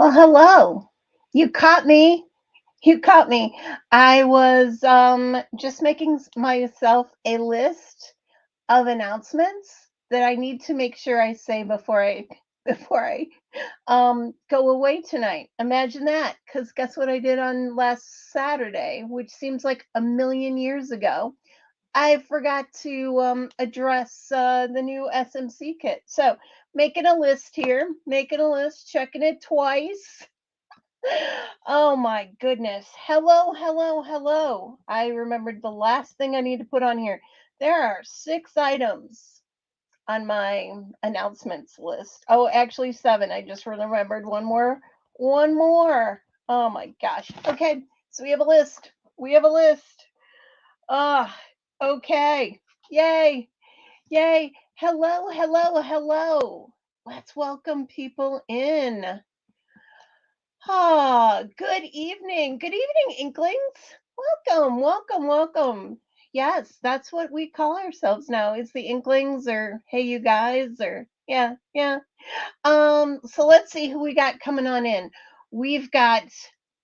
Well, hello. You caught me. You caught me. I was just making myself a list of announcements that I need to make sure I say before I before I go away tonight. Imagine that, cuz guess what I did on last Saturday, which seems like a million years ago. I forgot to address the new SMC kit. So, making a list here, making a list, checking it twice. Oh my goodness. Hello, hello, hello. I remembered the last thing I need to put on here. There are 6 items on my announcements list. Oh, actually 7. I just remembered one more. One more. Oh my gosh. Okay. So we have a list. We have a list. Ah, okay. Yay. Yay. Hello, hello, hello. Let's welcome people in. Good evening. Good evening, Inklings. Welcome, welcome, welcome. Yes, that's what we call ourselves now. Is the Inklings or hey you guys or yeah, yeah. So let's see who we got coming on in. We've got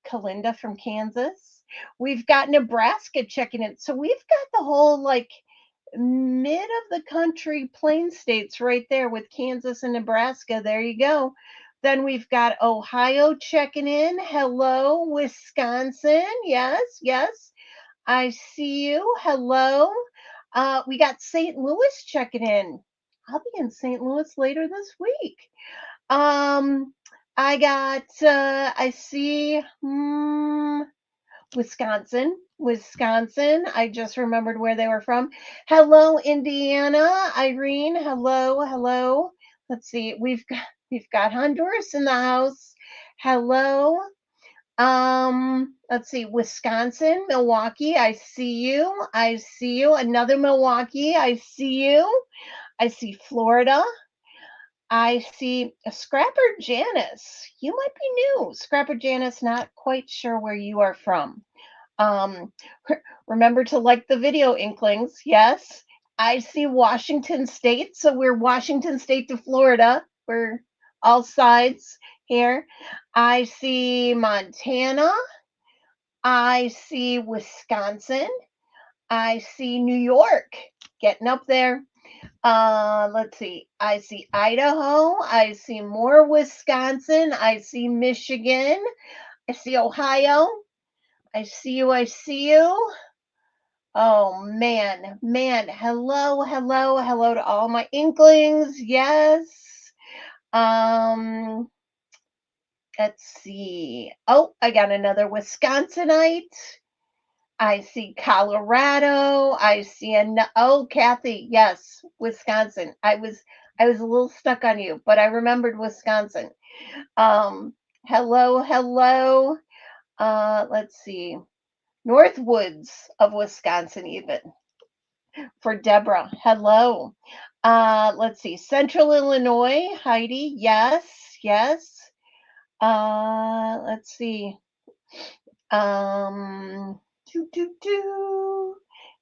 Kalinda from Kansas. We've got Nebraska checking in. So we've got the whole like mid of the country plain states right there with Kansas and Nebraska. There you go. Then we've got Ohio checking in. Hello, Wisconsin. Yes, yes. I see you. Hello. We got St. Louis checking in. I'll be in St. Louis later this week. Um, I see Wisconsin. Wisconsin. I just remembered where they were from. Hello, Indiana. Irene. Hello, hello. Let's see. We've got Honduras in the house. Hello. Let's see. Wisconsin, Milwaukee. I see you. I see you. Another Milwaukee. I see you. I see Florida. I see a Scrapper Janice. You might be new. Scrapper Janice, not quite sure where you are from. Um, remember to like the video, Inklings. Yes, I see Washington State. So we're Washington State to Florida. We're all sides here. I see Montana. I see Wisconsin. I see New York getting up there. Let's see. I see Idaho. I see more Wisconsin. I see Michigan. I see Ohio. I see you. I see you. Oh man, man. Hello, hello, hello to all my inklings. Yes. Um, let's see. Oh, I got another Wisconsinite. I see Colorado. I see oh, Kathy. Yes, Wisconsin. I was a little stuck on you, but I remembered Wisconsin. Um, hello, hello. Let's see. Northwoods of Wisconsin, even for Deborah. Hello. Let's see. Central Illinois, Heidi. Yes, yes. Let's see. Do, do, do.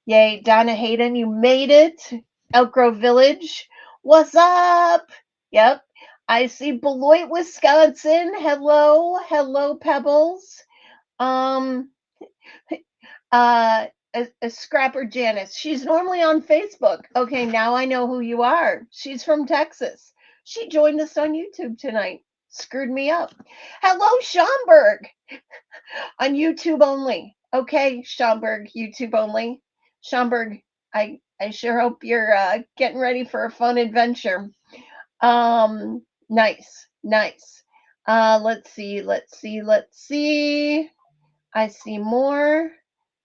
Yay, Donna Hayden, you made it. Elk Grove Village. What's up? Yep. I see Beloit, Wisconsin. Hello, hello, Pebbles. Um, uh, a Scrapper Janice. She's normally on Facebook. Okay, now I know who you are. She's from Texas. She joined us on YouTube tonight. Screwed me up. Hello, Schomburg on YouTube only. Okay, Schomburg, YouTube only. Schomburg, I sure hope you're getting ready for a fun adventure. Nice, nice. Let's see, let's see, let's see. I see more.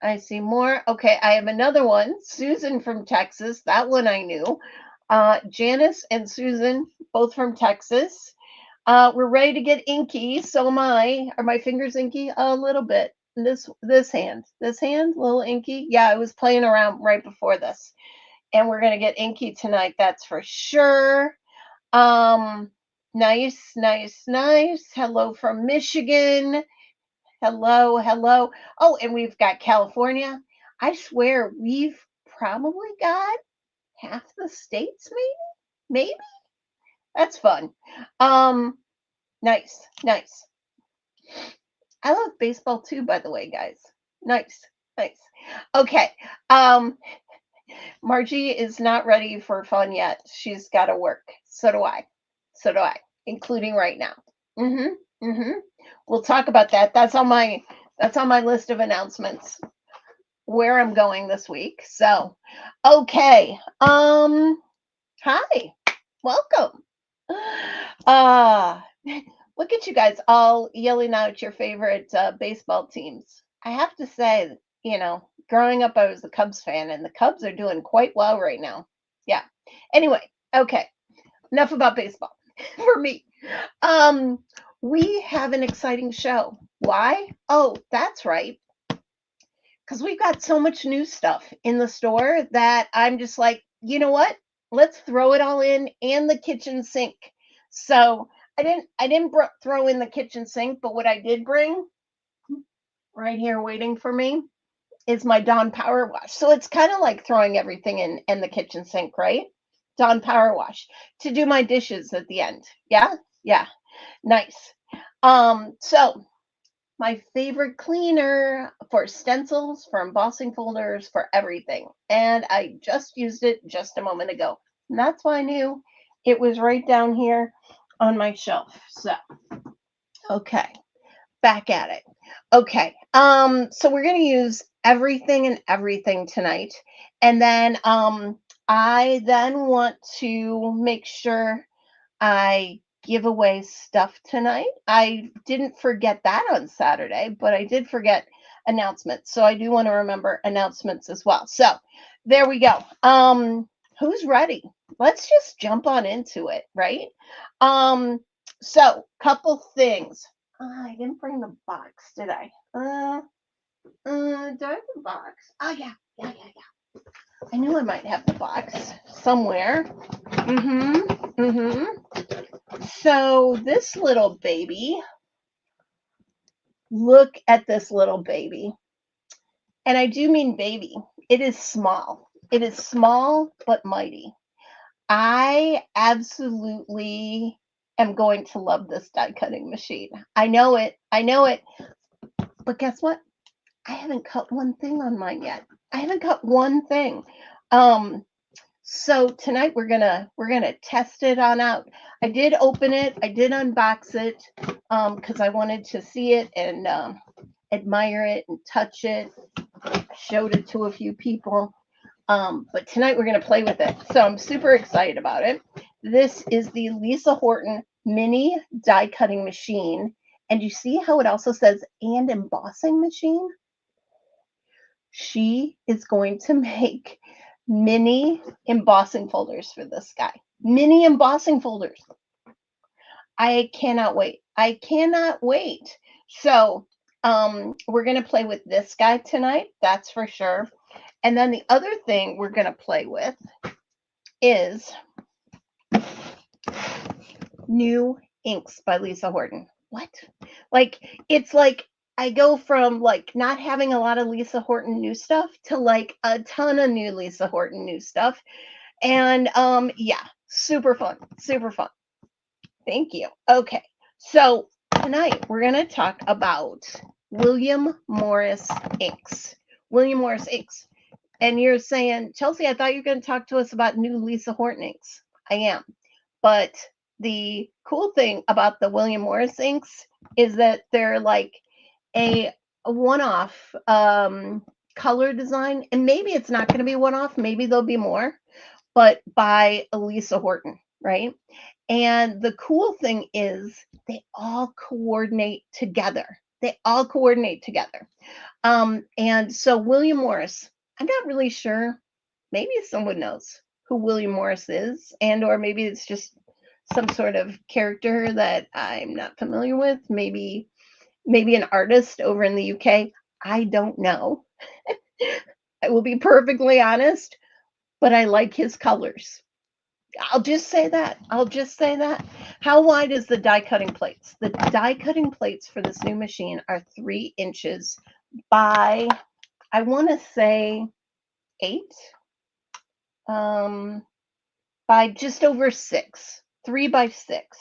I see more. Okay, I have another one. Susan from Texas. That one I knew. Janice and Susan, both from Texas. We're ready to get inky. So am I. Are my fingers inky? A little bit. This hand. This hand, a little inky. Yeah, I was playing around right before this. And we're gonna get inky tonight, that's for sure. Nice, nice, nice. Hello from Michigan. Hello, hello. Oh, and we've got California. I swear we've probably got half the states, maybe? Maybe? That's fun. Um, nice, nice. love baseball too, by the way, guys. Nice, nice. Okay. Um, Margie is not ready for fun yet. She's got to work. So do I. So do I, including right now. Mm-hmm. Mm-hmm. We'll talk about that. That's on my list of announcements where I'm going this week. So, okay. Hi. Welcome. Uh Look at you guys all yelling out your favorite baseball teams. I have to say, growing up, I was a Cubs fan, and the Cubs are doing quite well right now. Yeah. Anyway, okay. Enough about baseball for me. Um, we have an exciting show. Why? Oh, that's right. Because we've got so much new stuff in the store that I'm just like, you know what? Let's throw it all in and the kitchen sink. So I didn't throw in the kitchen sink, but what I did bring right here waiting for me is my Dawn Power Wash. So it's kind of like throwing everything in the kitchen sink, right? Dawn Power Wash to do my dishes at the end. Yeah, yeah, nice. So my favorite cleaner for stencils, for embossing folders, for everything. And I just used it just a moment ago. And that's why I knew it was right down here on my shelf. So, okay, back at it. Okay. So we're going to use everything and everything tonight. And then I then want to make sure I give away stuff tonight. I didn't forget that on Saturday, but I did forget announcements. So I do want to remember announcements as well. So there we go. Who's ready? Let's just jump on into it, right? So couple things. I didn't bring the box, did I? Do I have the box? Oh yeah, yeah, yeah, yeah. I knew I might have the box somewhere. Mm-hmm. Mm-hmm. So this little baby, look at this little baby. And I do mean baby. It is small. It is small but mighty. I absolutely am going to love this die cutting machine. I know it. I know it. But guess what? I haven't cut one thing on mine yet. I haven't cut one thing. Um, So tonight we're gonna test it on out. I did open it. I did unbox it because I wanted to see it and admire it and touch it. I showed it to a few people. But tonight we're gonna play with it. So I'm super excited about it. This is the Lisa Horton mini die cutting machine. And you see how it also says and embossing machine? She is going to make mini embossing folders for this guy. Mini embossing folders. I cannot wait. I cannot wait. So, we're going to play with this guy tonight, that's for sure. And then the other thing we're going to play with is New Inks by Lisa Horton. What? Like, it's like I go from like not having a lot of Lisa Horton new stuff to like a ton of new Lisa Horton new stuff. And yeah, super fun, super fun. Thank you. Okay. So tonight we're going to talk about William Morris inks. William Morris inks. And you're saying, Chelsea, I thought you were going to talk to us about new Lisa Horton inks. I am. But the cool thing about the William Morris inks is that they're like a one-off color design. And maybe it's not going to be one-off. Maybe there'll be more. But by Lisa Horton, right? And the cool thing is they all coordinate together. They all coordinate together. And so William Morris, I'm not really sure. Maybe someone knows who William Morris is, and or maybe it's just some sort of character that I'm not familiar with. Maybe an artist over in the UK. I don't know. I will be perfectly honest, but I like his colors. I'll just say that. I'll just say that. How wide is the die cutting plates? The die cutting plates for this new machine are 3 inches by, I want to say 8, by just over 6, 3 by 6,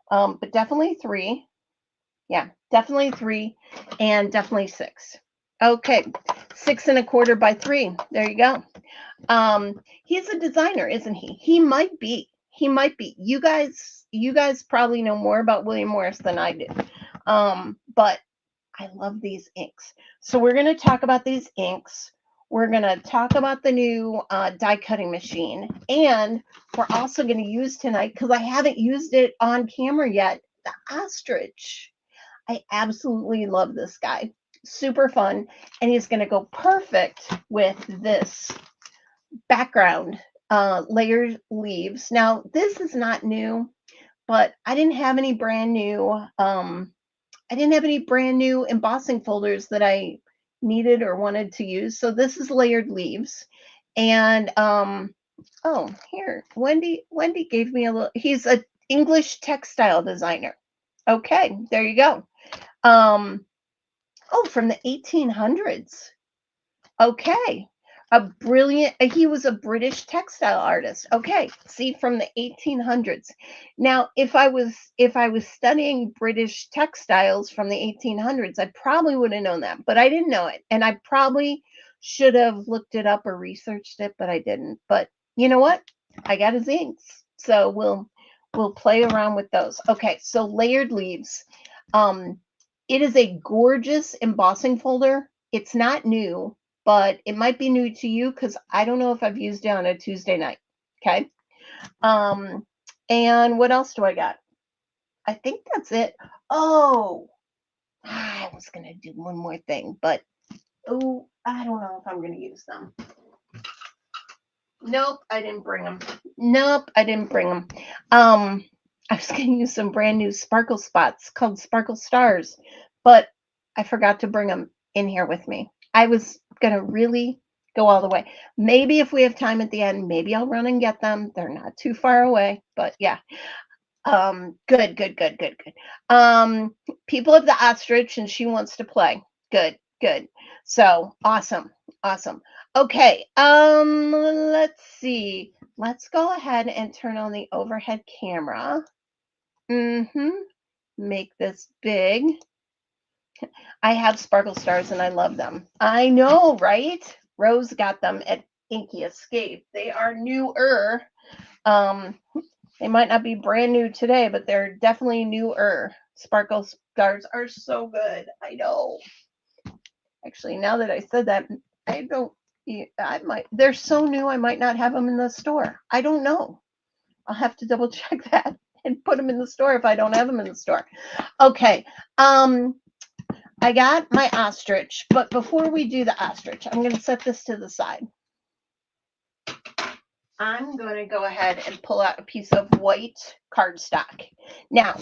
but definitely 3. Yeah, definitely 3 and definitely 6. Okay, 6 1/4 by 3. There you go. He's a designer, isn't he? He might be. He might be. You guys probably know more about William Morris than I do. But I love these inks. So we're going to talk about these inks. We're going to talk about the new die cutting machine. And we're also going to use tonight, because I haven't used it on camera yet, the ostrich. I absolutely love this guy. Super fun. And he's going to go perfect with this background layered leaves. Now, this is not new, but I didn't have any brand new embossing folders that I needed or wanted to use. So this is layered leaves. And oh, here, Wendy gave me a little, he's an English textile designer. Okay, there you go. Oh, from the 1800s. Okay. He was a British textile artist. Okay. See, from the 1800s. Now, if I was studying British textiles from the 1800s, I probably would have known that, but I didn't know it. And I probably should have looked it up or researched it, but I didn't. But you know what? I got his inks. So we'll play around with those. Okay, so layered leaves. Um, it is a gorgeous embossing folder. It's not new, but it might be new to you because I don't know if I've used it on a Tuesday night. Okay. Um, and what else do I got? I think that's it. Oh, I was gonna do one more thing, but oh, I don't know if I'm gonna use them. Nope, I didn't bring them. Nope, I didn't bring them. I was gonna use some brand new sparkle spots called Sparkle Stars, but I forgot to bring them in here with me. I was gonna really go all the way. Maybe if we have time at the end, maybe I'll run and get them. They're not too far away, but yeah. Good, good, good, good, good. People of the ostrich, and she wants to play. Good, good. So awesome, awesome. Okay, let's see. Let's go ahead and turn on the overhead camera. Mm-hmm. Make this big. I have sparkle stars and I love them. I know, right? Rose got them at Inky Escape. They are newer. Um, they might not be brand new today, but they're definitely newer. Sparkle stars are so good. I know. Actually, now that I said that, I don't. I might. They're so new. I might not have them in the store. I don't know. I'll have to double check that and put them in the store if I don't have them in the store. Okay. I got my ostrich, but before we do the ostrich, I'm going to set this to the side. I'm going to go ahead and pull out a piece of white cardstock. Now,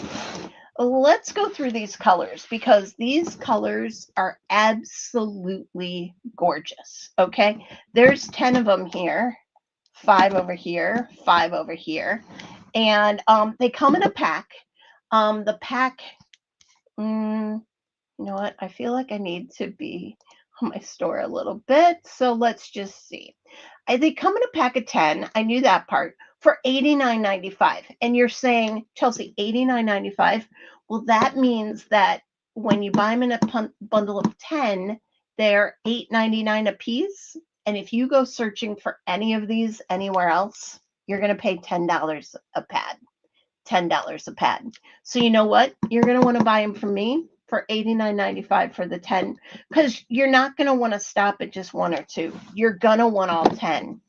let's go through these colors because these colors are absolutely gorgeous. Okay, there's 10 of them here, 5 over here, 5 over here, and they come in a pack. The pack, you know what? I feel like I need to be on my store a little bit. So let's just see. They come in a pack of 10. I knew that part for $89.95. And you're saying, Chelsea, $89.95. Well, that means that when you buy them in a bundle of 10, they're $8.99 a piece. And if you go searching for any of these anywhere else, you're going to pay $10 a pad. $10 a pad. So you know what? You're going to want to buy them from me for $89.95 for the 10 because you're not going to want to stop at just 1 or 2. You're going to want all 10.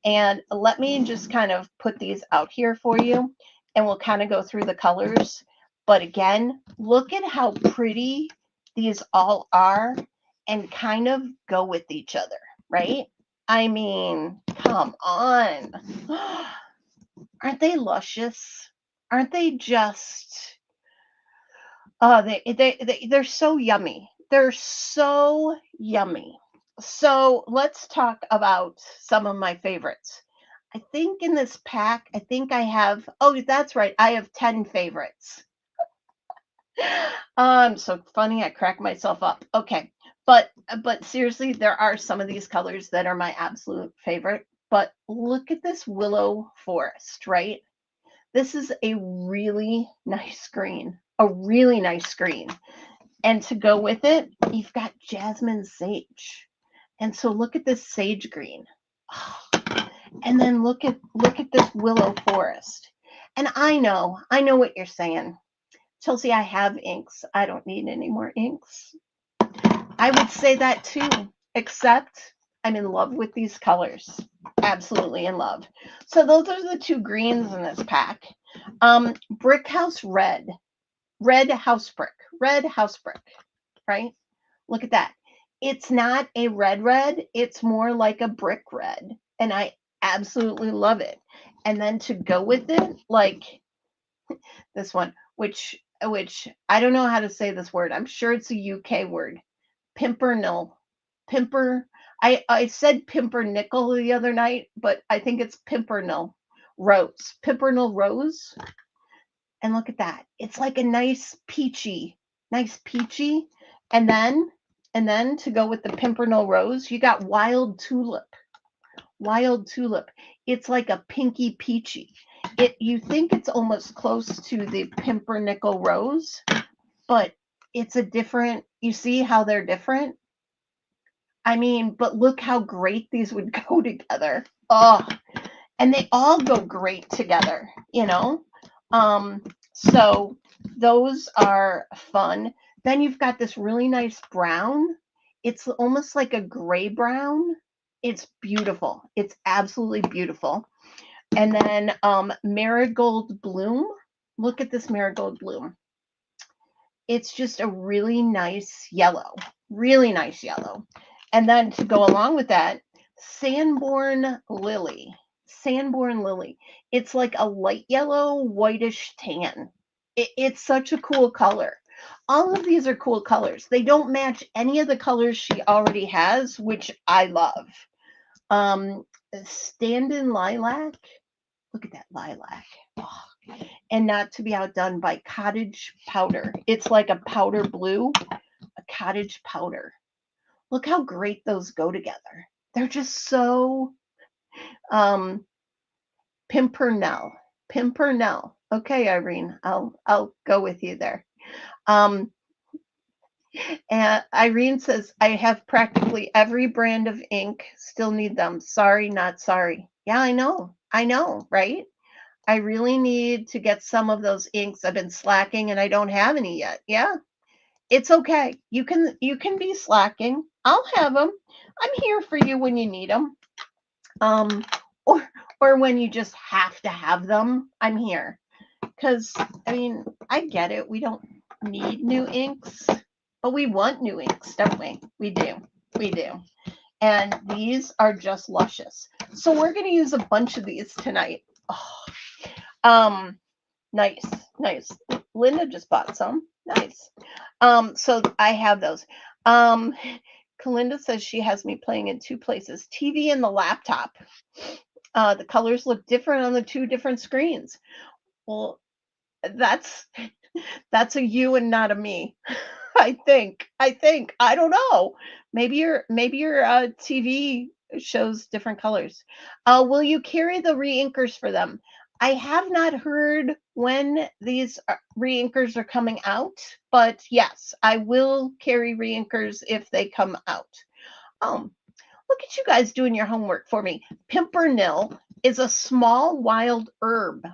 And let me just kind of put these out here for you and we'll kind of go through the colors. But again, look at how pretty these all are and kind of go with each other, right? I mean, come on. Aren't they luscious? Aren't they just they're so yummy. They're so yummy. So let's talk about some of my favorites. I think in this pack, I think I have, oh, that's right, I have 10 favorites. So funny, I crack myself up. Okay, but seriously, there are some of these colors that are my absolute favorite. But look at this willow forest, right? This is a really nice green. a really nice green. And to go with it, you've got jasmine sage. And so look at this sage green. And then look at this willow forest. And I know what you're saying. Chelsea, I have inks. I don't need any more inks. I would say that too, except I'm in love with these colors. Absolutely in love. So those are the two greens in this pack. Brick house red. Red house brick. Red house brick. Right? Look at that. It's not a red, it's more like a brick red. And I absolutely love it. And then to go with it, like this one, which I don't know how to say this word. I'm sure it's a UK word. Pimpernel. Pimper. I said pimpernickel the other night, but I think it's pimpernel rose. Pimpernel rose. And look at that. It's like a nice peachy. And then to go with the pimpernel rose, you got wild tulip. Wild tulip. It's like a pinky peachy. You think it's almost close to the pumpernickel rose, but it's a different, you see how they're different? I mean, but look how great these would go together. Oh, and they all go great together, you know? So those are fun. Then you've got this really nice brown. It's almost like a gray brown. It's beautiful. It's absolutely beautiful. And then marigold bloom. Look at this marigold bloom. It's just a really nice yellow. Really nice yellow. And then to go along with that, Sanborn lily. Sanborn lily. It's like a light yellow, whitish tan. It's such a cool color. All of these are cool colors. They don't match any of the colors she already has, which I love. Stand-in lilac. Look at that lilac. Oh. And not to be outdone by cottage powder. It's like a powder blue, a cottage powder. Look how great those go together. They're just so pimpernel. Pimpernel. Okay, Irene, I'll go with you there. And Irene says, I have practically every brand of ink. Still need them. Sorry, not sorry. Yeah, I know, right? I really need to get some of those inks. I've been slacking and I don't have any yet. Yeah, it's okay. You can be slacking. I'll have them. I'm here for you when you need them. Um, or when you just have to have them. I'm here. Because I mean, I get it. We don't need new inks, but we want new inks, don't we? We do. We do. And these are just luscious. So we're going to use a bunch of these tonight. Oh, nice. Linda just bought some. Nice. So I have those. Kalinda says she has me playing in two places, TV and the laptop. The colors look different on the two different screens. Well, that's a you and not a me. I think. I don't know. Maybe your TV shows different colors. Will you carry the re-inkers for them? I have not heard when these re-inkers are coming out, but yes, I will carry re-inkers if they come out. Look at you guys doing your homework for me. Pimpernel is a small wild herb.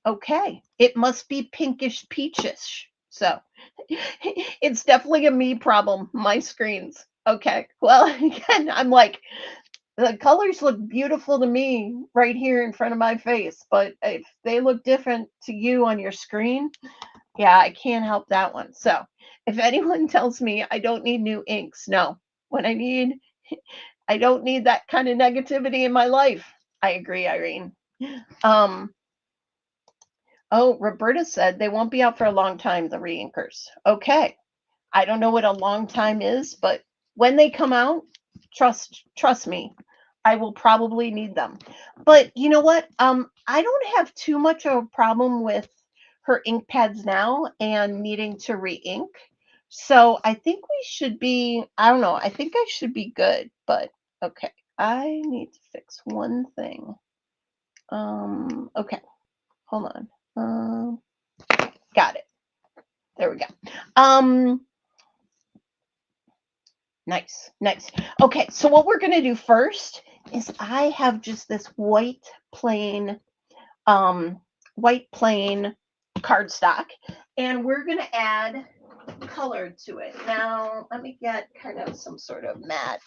Okay, it must be pinkish peachish. So it's definitely a me problem, my screens. Okay, well, again, I'm like, the colors look beautiful to me right here in front of my face, but if they look different to you on your screen, yeah, I can't help that one. So if anyone tells me I don't need new inks, no. What I don't need that kind of negativity in my life. I agree, Irene. Oh, Roberta said they won't be out for a long time, the re-inkers. Okay. I don't know what a long time is, but when they come out, trust me, I will probably need them. But you know what? I don't have too much of a problem with her ink pads now and needing to re-ink. So I think we should be, I don't know, I think I should be good, but okay. I need to fix one thing. Okay, hold on. Got it. There we go. Nice, nice. Okay, so what we're gonna do first is I have just this um, white plain cardstock, and we're gonna add color to it. Now, let me get kind of some sort of mat.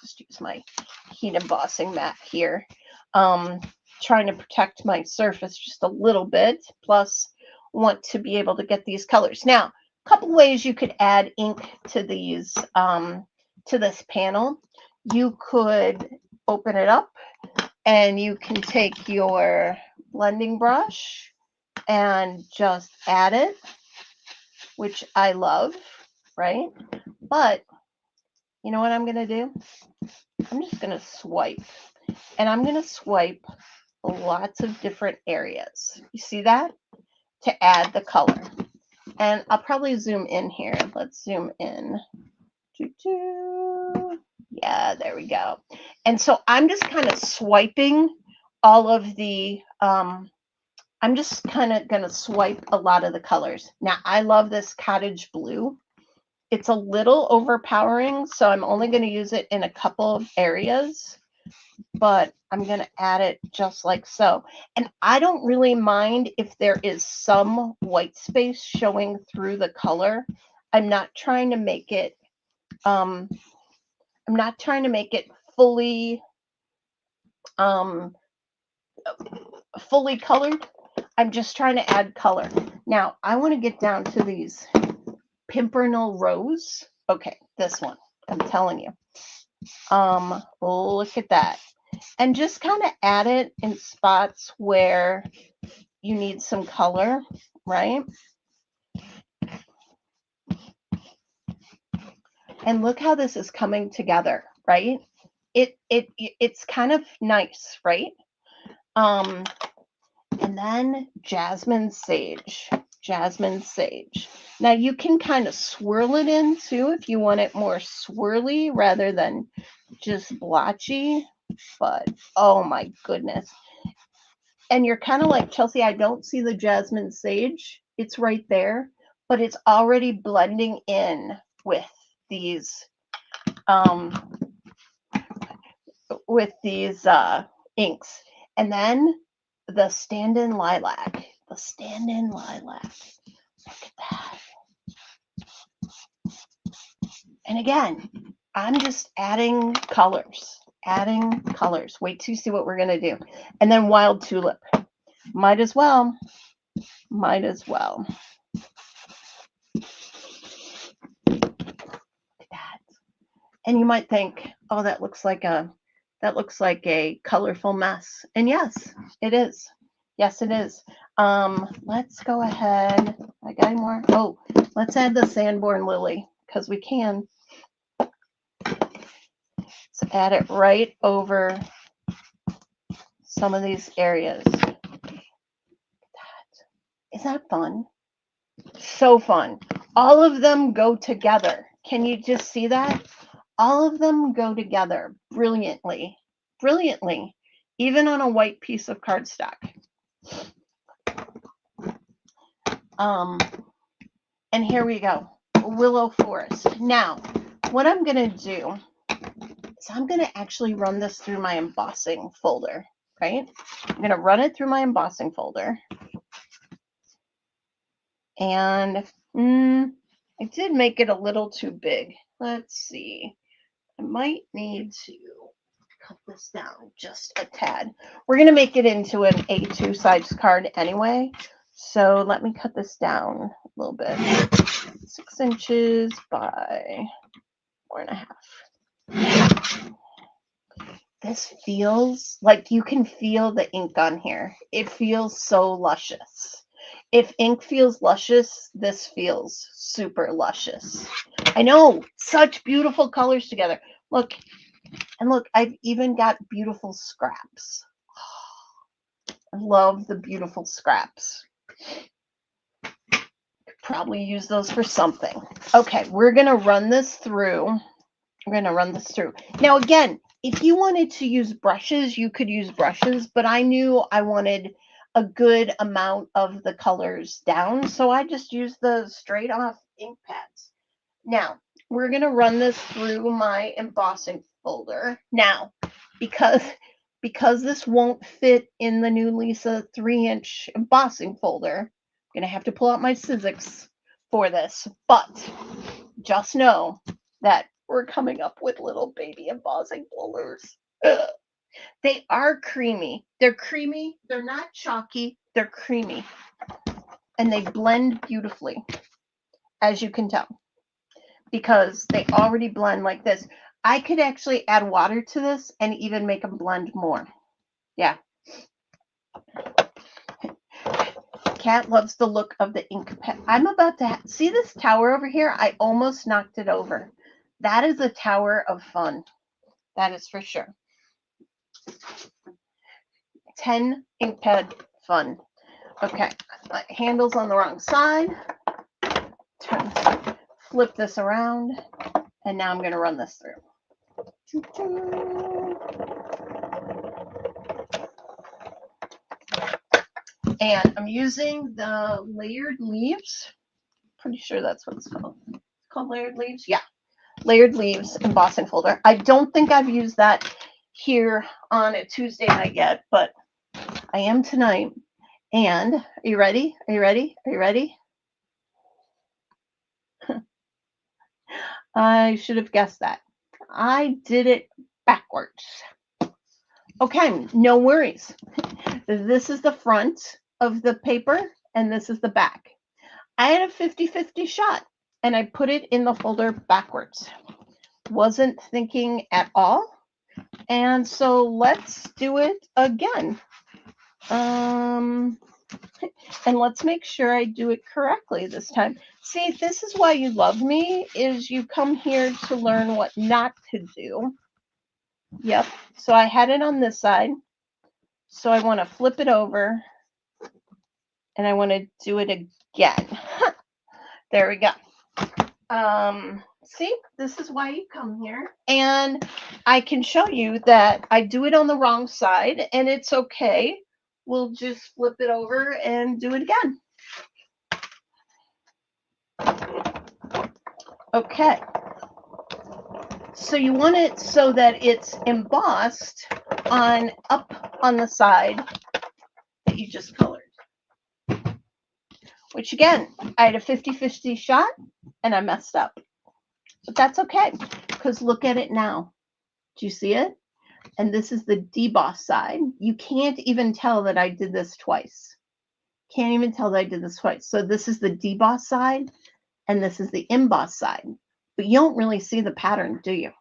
Just use my heat embossing mat here. Trying to protect my surface just a little bit, plus want to be able to get these colors. Now, a couple ways you could add ink to these, to this panel. You could open it up and you can take your blending brush and just add it, which I love, right? But you know what I'm going to do? I'm just going to swipe, and I'm going to swipe lots of different areas. You see that? To add the color. And I'll probably zoom in here. Let's zoom in. Yeah, there we go. And so I'm just kind of swiping all of the, I'm just kind of going to swipe a lot of the colors. Now, I love this cottage blue. It's a little overpowering, so I'm only going to use it in a couple of areas, but I'm going to add it just like so. And I don't really mind if there is some white space showing through the color. I'm not trying to make it, fully, fully colored. I'm just trying to add color. Now, I want to get down to these Pimpernel Rose. Okay, this one, I'm telling you. Look at that. And just kind of add it in spots where you need some color, right? And look how this is coming together, right? It's kind of nice, right? And then jasmine sage. Jasmine sage. Now you can kind of swirl it in too if you want it more swirly rather than just blotchy. But oh my goodness. And you're kind of like, Chelsea, I don't see the jasmine sage. It's right there, but it's already blending in with these inks. And then the stand-in lilac. The stand-in lilac. Look at that. And again, I'm just adding colors. Adding colors. Wait till you see what we're going to do. And then wild tulip. Might as well. Might as well. Look at that. And you might think, oh, that looks like a colorful mess. And yes, it is. Yes, it is. Let's go ahead. I got any more? Oh, let's add the Sanborn Lily because we can. So add it right over some of these areas. Is that fun? So fun. All of them go together. Can you just see that? All of them go together brilliantly. Brilliantly. Even on a white piece of cardstock. And here we go. Willow Forest. Now, what I'm going to do is I'm going to actually run this through my embossing folder, right? I'm going to run it through my embossing folder. And I did make it a little too big. Let's see. I might need to cut this down just a tad. We're going to make it into an A2 size card anyway. So let me cut this down a little bit. 6 inches by 4.5. This feels like you can feel the ink on here. It feels so luscious. If ink feels luscious, this feels super luscious. I know, such beautiful colors together. Look, and look, I've even got beautiful scraps. I love the beautiful scraps. Probably use those for something. Okay, we're going to run this through. We're going to run this through. Now, again, if you wanted to use brushes, you could use brushes, but I knew I wanted a good amount of the colors down, so I just use the straight off ink pads. Now, we're going to run this through my embossing folder. Now, because this won't fit in the new Lisa 3-inch embossing folder, I'm going to have to pull out my Sizzix for this, but just know that we're coming up with little baby embossing folders. Ugh. They are creamy. They're creamy. They're not chalky. They're creamy. And they blend beautifully, as you can tell, because they already blend like this. I could actually add water to this and even make them blend more. Yeah. Cat loves the look of the ink pen. I'm about to see this tower over here. I almost knocked it over. That is a tower of fun. That is for sure. 10 ink pad fun. Okay, my handle's on the wrong side. Flip this around, and now I'm going to run this through. And I'm using the layered leaves. Pretty sure that's what it's called. It's called layered leaves? Yeah. Layered leaves embossing folder. I don't think I've used that here on a Tuesday night yet, but I am tonight. And are you ready? Are you ready? Are you ready? I should have guessed that. I did it backwards. Okay, no worries. This is the front of the paper, and this is the back. I had a 50-50 shot, and I put it in the folder backwards. Wasn't thinking at all. And so let's do it again. And let's make sure I do it correctly this time. See, this is why you love me, is you come here to learn what not to do. Yep. So I had it on this side. So I want to flip it over, and I want to do it again. There we go. See, this is why you come here. And I can show you that I do it on the wrong side, and it's okay. We'll just flip it over and do it again. Okay. So you want it so that it's embossed up on the side that you just colored. Which again, I had a 50-50 shot and I messed up. But that's okay, because look at it now. Do you see it? And this is the deboss side. You can't even tell that I did this twice. Can't even tell that I did this twice. So this is the deboss side, and this is the emboss side. But you don't really see the pattern, do you?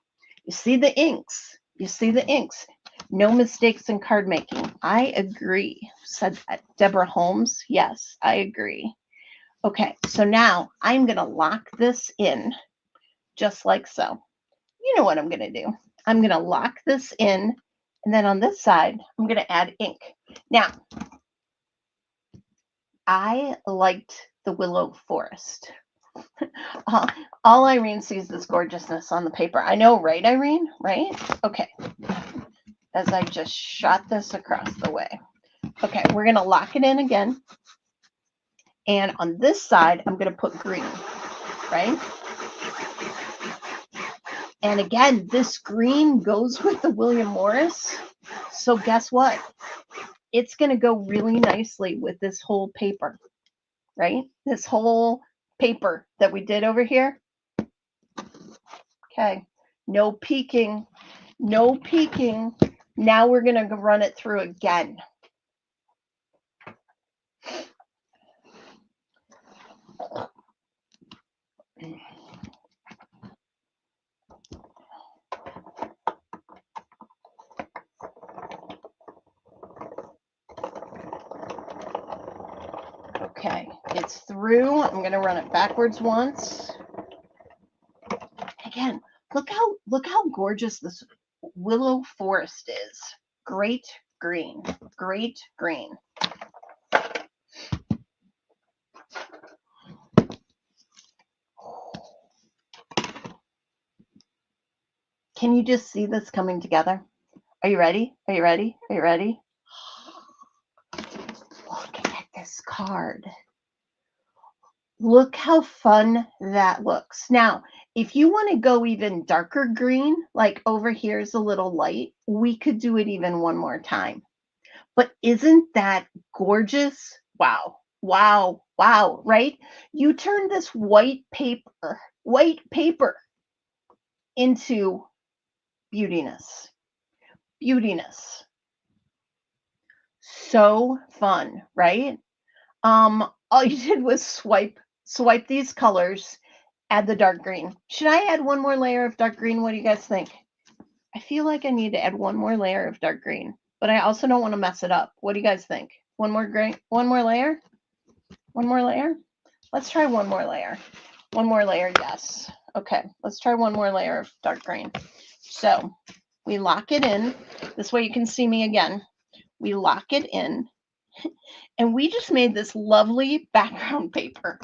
You see the inks. You see the inks. No mistakes in card making. I agree, said that. Deborah Holmes. Yes, I agree. Okay, so now I'm going to lock this in just like so. You know what I'm going to do. I'm going to lock this in, and then on this side, I'm going to add ink. Now, I liked the Willow Forest. All Irene sees this gorgeousness on the paper. I know, right, Irene? Right? Okay. As I just shot this across the way. Okay, we're going to lock it in again. And on this side, I'm going to put green, right? And again, this green goes with the William Morris. So guess what? It's going to go really nicely with this whole paper, right? This whole paper that we did over here. Okay, no peeking, no peeking. Now we're going to run it through again. Okay, it's through. I'm going to run it backwards once. Again, look how gorgeous this Willow Forest is. Great green, great green. Can you just see this coming together? Are you ready? Are you ready? Are you ready? card. Look how fun that looks. Now, if you want to go even darker green, like over here's a little light, we could do it even one more time. But isn't that gorgeous? Wow, wow, wow, right? You turn this white paper into beautiness. Beautiness. So fun, right? All you did was swipe these colors, add the dark green. Should I add one more layer of dark green? What do you guys think? I feel like I need to add one more layer of dark green, but I also don't want to mess it up. What do you guys think? One more green, one more layer? One more layer? Let's try one more layer. One more layer, yes. Okay, let's try one more layer of dark green. So we lock it in. This way you can see me again. We lock it in. And we just made this lovely background paper.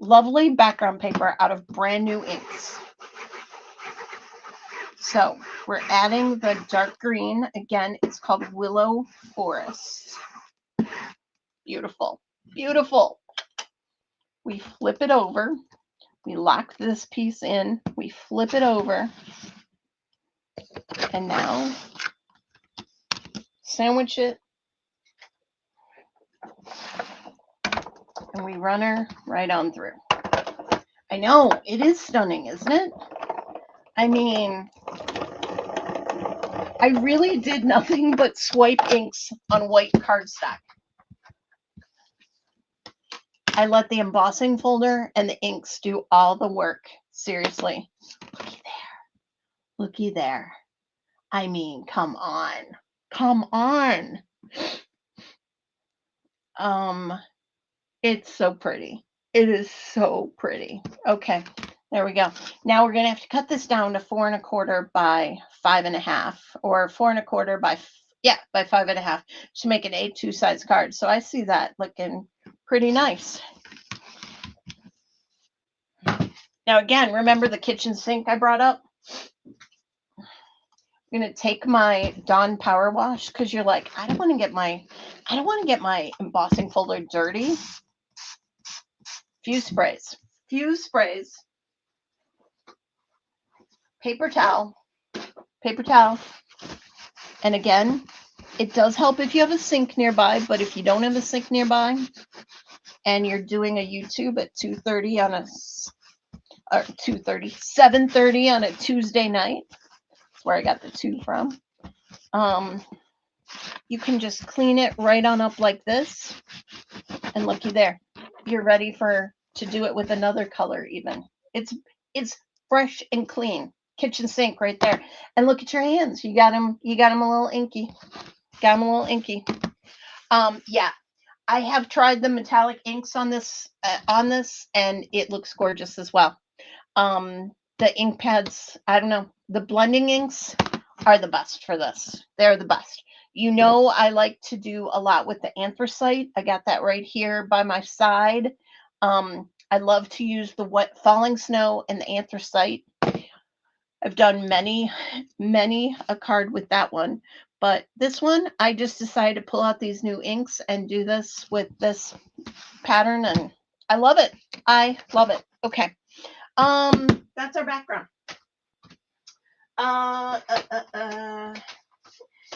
Lovely background paper out of brand new inks. So we're adding the dark green. Again, it's called Willow Forest. Beautiful. Beautiful. We flip it over. We lock this piece in. We flip it over. And now sandwich it. And we run her right on through. I know, it is stunning, isn't it? I mean, I really did nothing but swipe inks on white cardstock. I let the embossing folder and the inks do all the work. Seriously. Looky there. Looky there. I mean, come on. Come on. It's so pretty. It is so pretty. Okay, there we go. Now we're gonna have to cut this down to 4 1/4 by 5 1/2, or 4 1/4 by 5 1/2 to make an A2 size card. So I see that looking pretty nice. Now again, remember the kitchen sink I brought up? I'm gonna take my Dawn Power Wash because you're like, I don't want to get my embossing folder dirty. Few sprays. Paper towel. And again, it does help if you have a sink nearby, but if you don't have a sink nearby and you're doing a YouTube at 2:30 on 7:30 on a Tuesday night, that's where I got the 2 from. You can just clean it right on up like this, and looky there, you're ready to do it with another color. Even it's fresh and clean. Kitchen sink right there. And look at your hands. You got them a little inky. Yeah, I have tried the metallic inks on this and it looks gorgeous as well. The ink pads, I don't know, the blending inks are the best for this. They're the best. You know, I like to do a lot with the anthracite. I got that right here by my side. I love to use the wet falling snow and the anthracite. I've done many a card with that one, but this one I just decided to pull out these new inks and do this with this pattern, and I love it. Okay, that's our background.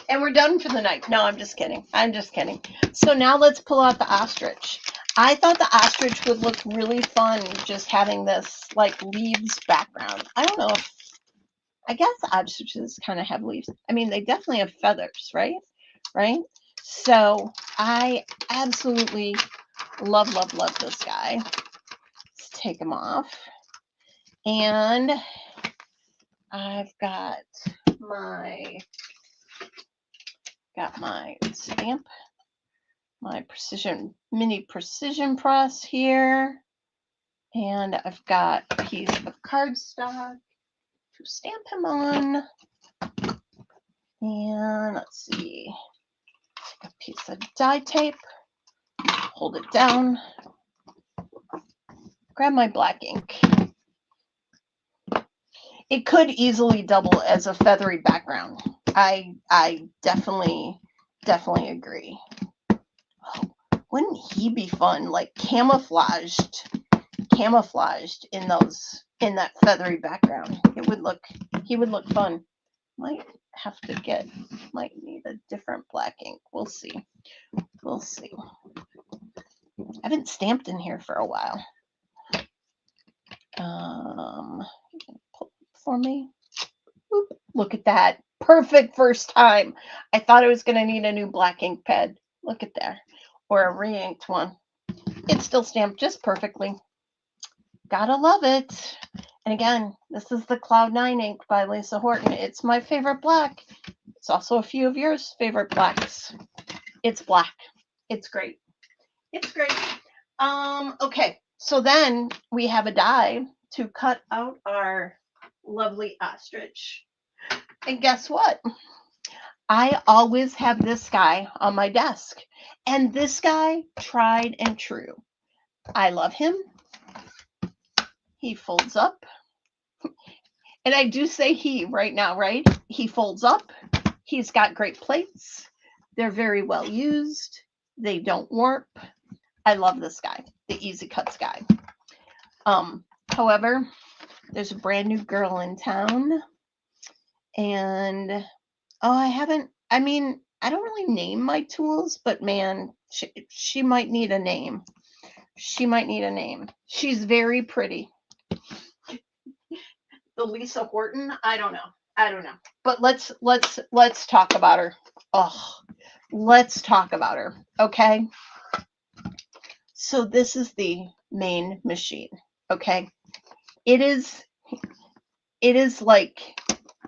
And we're done for the night. No, I'm just kidding. So now let's pull out the ostrich. I thought the ostrich would look really fun just having this like leaves background. I don't know if, I guess ostriches kind of have leaves. I mean, they definitely have feathers, right? So I absolutely love this guy. Let's take him off. And I've got my stamp, my mini precision press here, and I've got a piece of cardstock to stamp him on. And let's see, take a piece of dye tape, hold it down, grab my black ink. It could easily double as a feathery background. I definitely agree. Oh, Wouldn't he be fun? Like camouflaged in that feathery background. He would look fun. Might need a different black ink. We'll see. I haven't stamped in here for a while. Pull for me. Oop, look at that. Perfect first time. I thought I was going to need a new black ink pad. Look at there. Or a re-inked one. It's still stamped just perfectly. Gotta love it. And again, this is the Cloud 9 ink by Lisa Horton. It's my favorite black. It's also a few of yours' favorite blacks. It's black. It's great. It's great. Okay, so then we have a die to cut out our lovely ostrich. And guess what? I always have this guy on my desk. And this guy, tried and true. I love him. He folds up. And I do say he right now, right? He folds up. He's got great plates. They're very well used. They don't warp. I love this guy, the Easy Cuts guy. However, there's a brand new girl in town. And, I don't really name my tools, but man, she might need a name. She's very pretty. The Lisa Horton, I don't know. But let's talk about her. Oh, let's talk about her. Okay. So this is the main machine. Okay. It is like,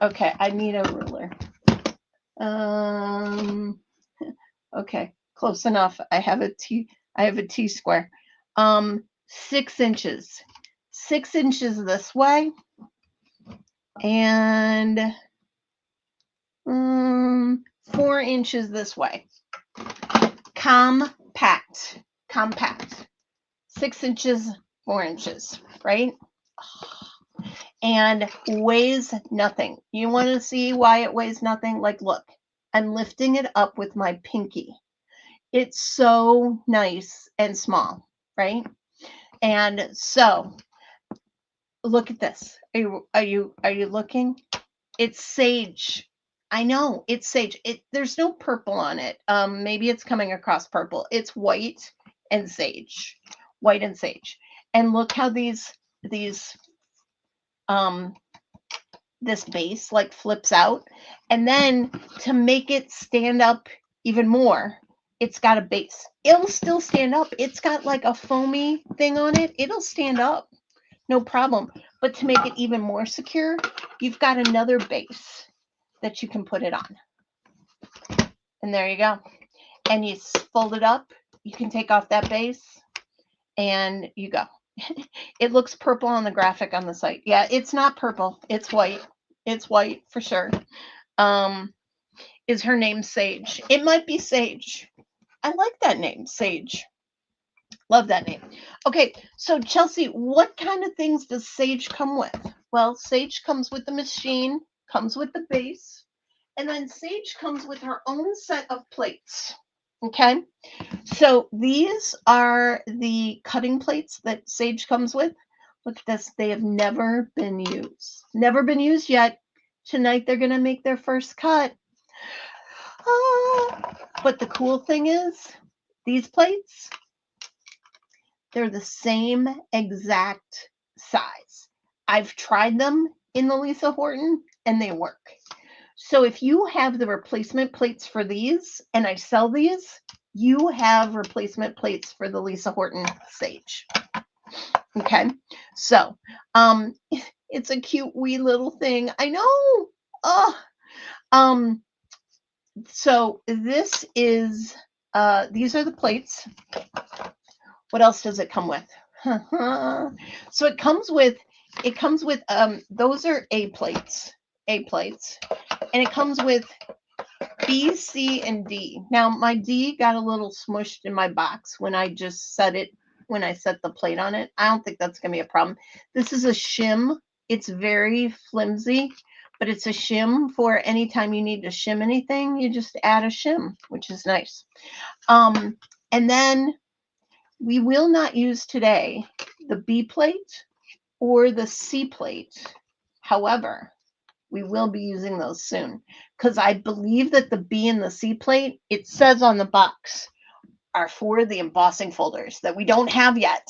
okay, I need a ruler. Okay, close enough. I have a T square. 6 inches. 6 inches this way. And 4 inches this way. Compact. 6 inches, 4 inches, right? And weighs nothing. You want to see why it weighs nothing? Like, look, I'm lifting it up with my pinky. It's so nice and small, right? And so, look at this. Are you looking? It's sage. I know it's sage. There's no purple on it. Maybe it's coming across purple. It's white and sage. White and sage. And look how these this base like flips out, and then to make it stand up even more, it's got a base. It'll still stand up. It's got like a foamy thing on it. It'll stand up, no problem. But to make it even more secure, you've got another base that you can put it on. And there you go. And you fold it up. You can take off that base, and you go. It looks purple on the graphic on the site. Yeah, it's not purple. It's white. It's white for sure. Is her name Sage? It might be Sage. I like that name, Sage. Love that name. Okay, so Chelsea, what kind of things does Sage come with? Well, Sage comes with the machine, comes with the base, and then Sage comes with her own set of plates. Okay, so these are the cutting plates that Sage comes with. Look at this. They have never been used. Never been used yet. Tonight they're going to make their first cut. But the cool thing is, these plates, they're the same exact size. I've tried them in the Lisa Horton, and they work. So if you have the replacement plates for these, and I sell these, you have replacement plates for the Lisa Horton Sage. Okay, so it's a cute wee little thing. I know. So this is these are the plates. What else does it come with? So it comes with those are A plates, and it comes with B, C, and D. Now my D got a little smushed in my box when I just set it, when I set the plate on it. I don't think that's gonna be a problem. This is a shim. It's very flimsy, but it's a shim for anytime you need to shim anything, you just add a shim, which is nice. And And then we will not use today the B plate or the C plate. However, we will be using those soon because I believe that the B and the C plate, it says on the box, are for the embossing folders that we don't have yet.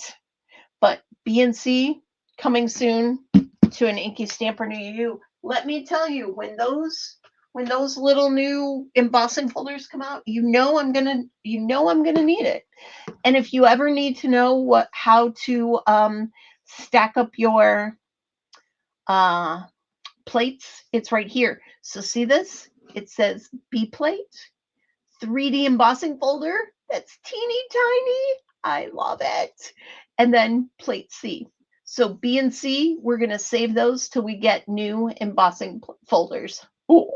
But B and C coming soon to an InkyStamper near you. Let me tell you, when those little new embossing folders come out, I'm gonna need it. And if you ever need to know how to stack up your plates, it's right here. So see this? It says B plate, 3D embossing folder. That's teeny tiny. I love it. And then plate C. So B and C, we're going to save those till we get new embossing folders. Ooh.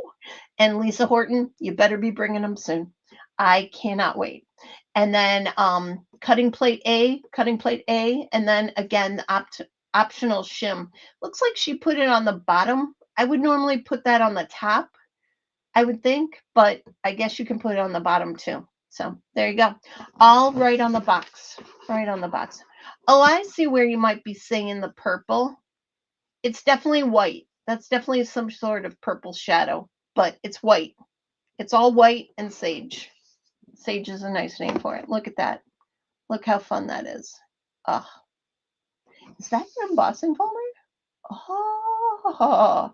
And Lisa Horton, you better be bringing them soon. I cannot wait. And then cutting plate A, and then again, the optional shim. Looks like she put it on the bottom. I would normally put that on the top, I would think, but I guess you can put it on the bottom too. So there you go. All right on the box. Right on the box. Oh, I see where you might be saying the purple. It's definitely white. That's definitely some sort of purple shadow, but it's white. It's all white and sage. Sage is a nice name for it. Look at that. Look how fun that is. Oh, is that an embossing folder? Oh,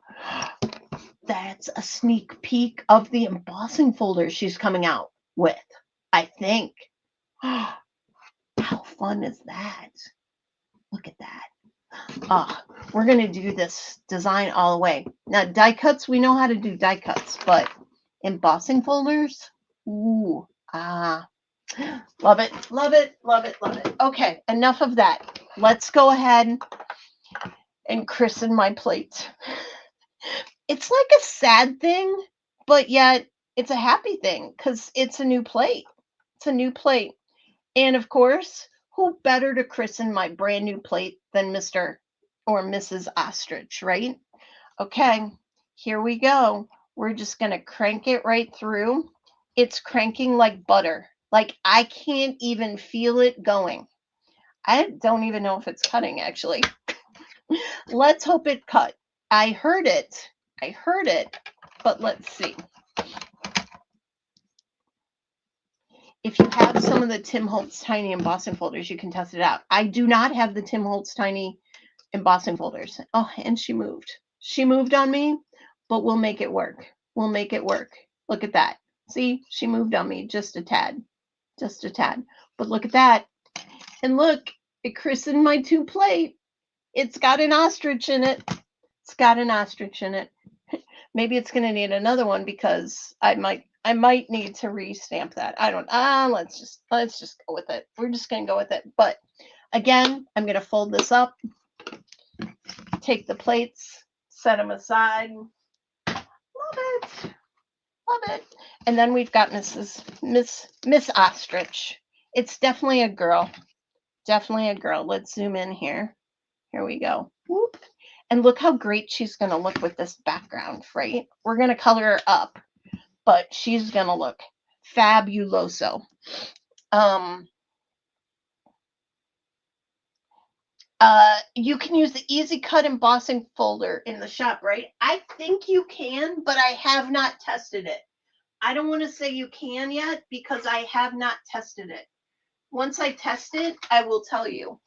that's a sneak peek of the embossing folder she's coming out with, I think. How fun is that? Look at that. We're going to do this design all the way. Now, die cuts, we know how to do die cuts, but embossing folders, ooh, love it, love it, love it, love it. Okay, enough of that. Let's go ahead and christen my plate. It's like a sad thing, but yet it's a happy thing because it's a new plate. It's a new plate. And of course, who better to christen my brand new plate than Mr. or Mrs. Ostrich, right? Okay, here we go. We're just going to crank it right through. It's cranking like butter. Like I can't even feel it going. I don't even know if it's cutting actually. Let's hope it cut. I heard it, but let's see. If you have some of the Tim Holtz tiny embossing folders, you can test it out. I do not have the Tim Holtz tiny embossing folders. Oh, and she moved. She moved on me, but we'll make it work. We'll make it work. Look at that. See, she moved on me just a tad. Just a tad. But look at that. And look, it christened my two plate. It's got an ostrich in it. It's got an ostrich in it. Maybe it's going to need another one because I might need to restamp that. I don't. Let's just go with it. We're just going to go with it. But again, I'm going to fold this up, take the plates, set them aside. Love it, love it. And then we've got Miss Ostrich. It's definitely a girl. Definitely a girl. Let's zoom in here. Here we go. Whoop. And look how great she's going to look with this background, right? We're going to color her up, but she's going to look fabuloso. You can use the Easy Cut embossing folder in the shop, right? I think you can, but I have not tested it. I don't want to say you can yet because I have not tested it. Once I test it, I will tell you.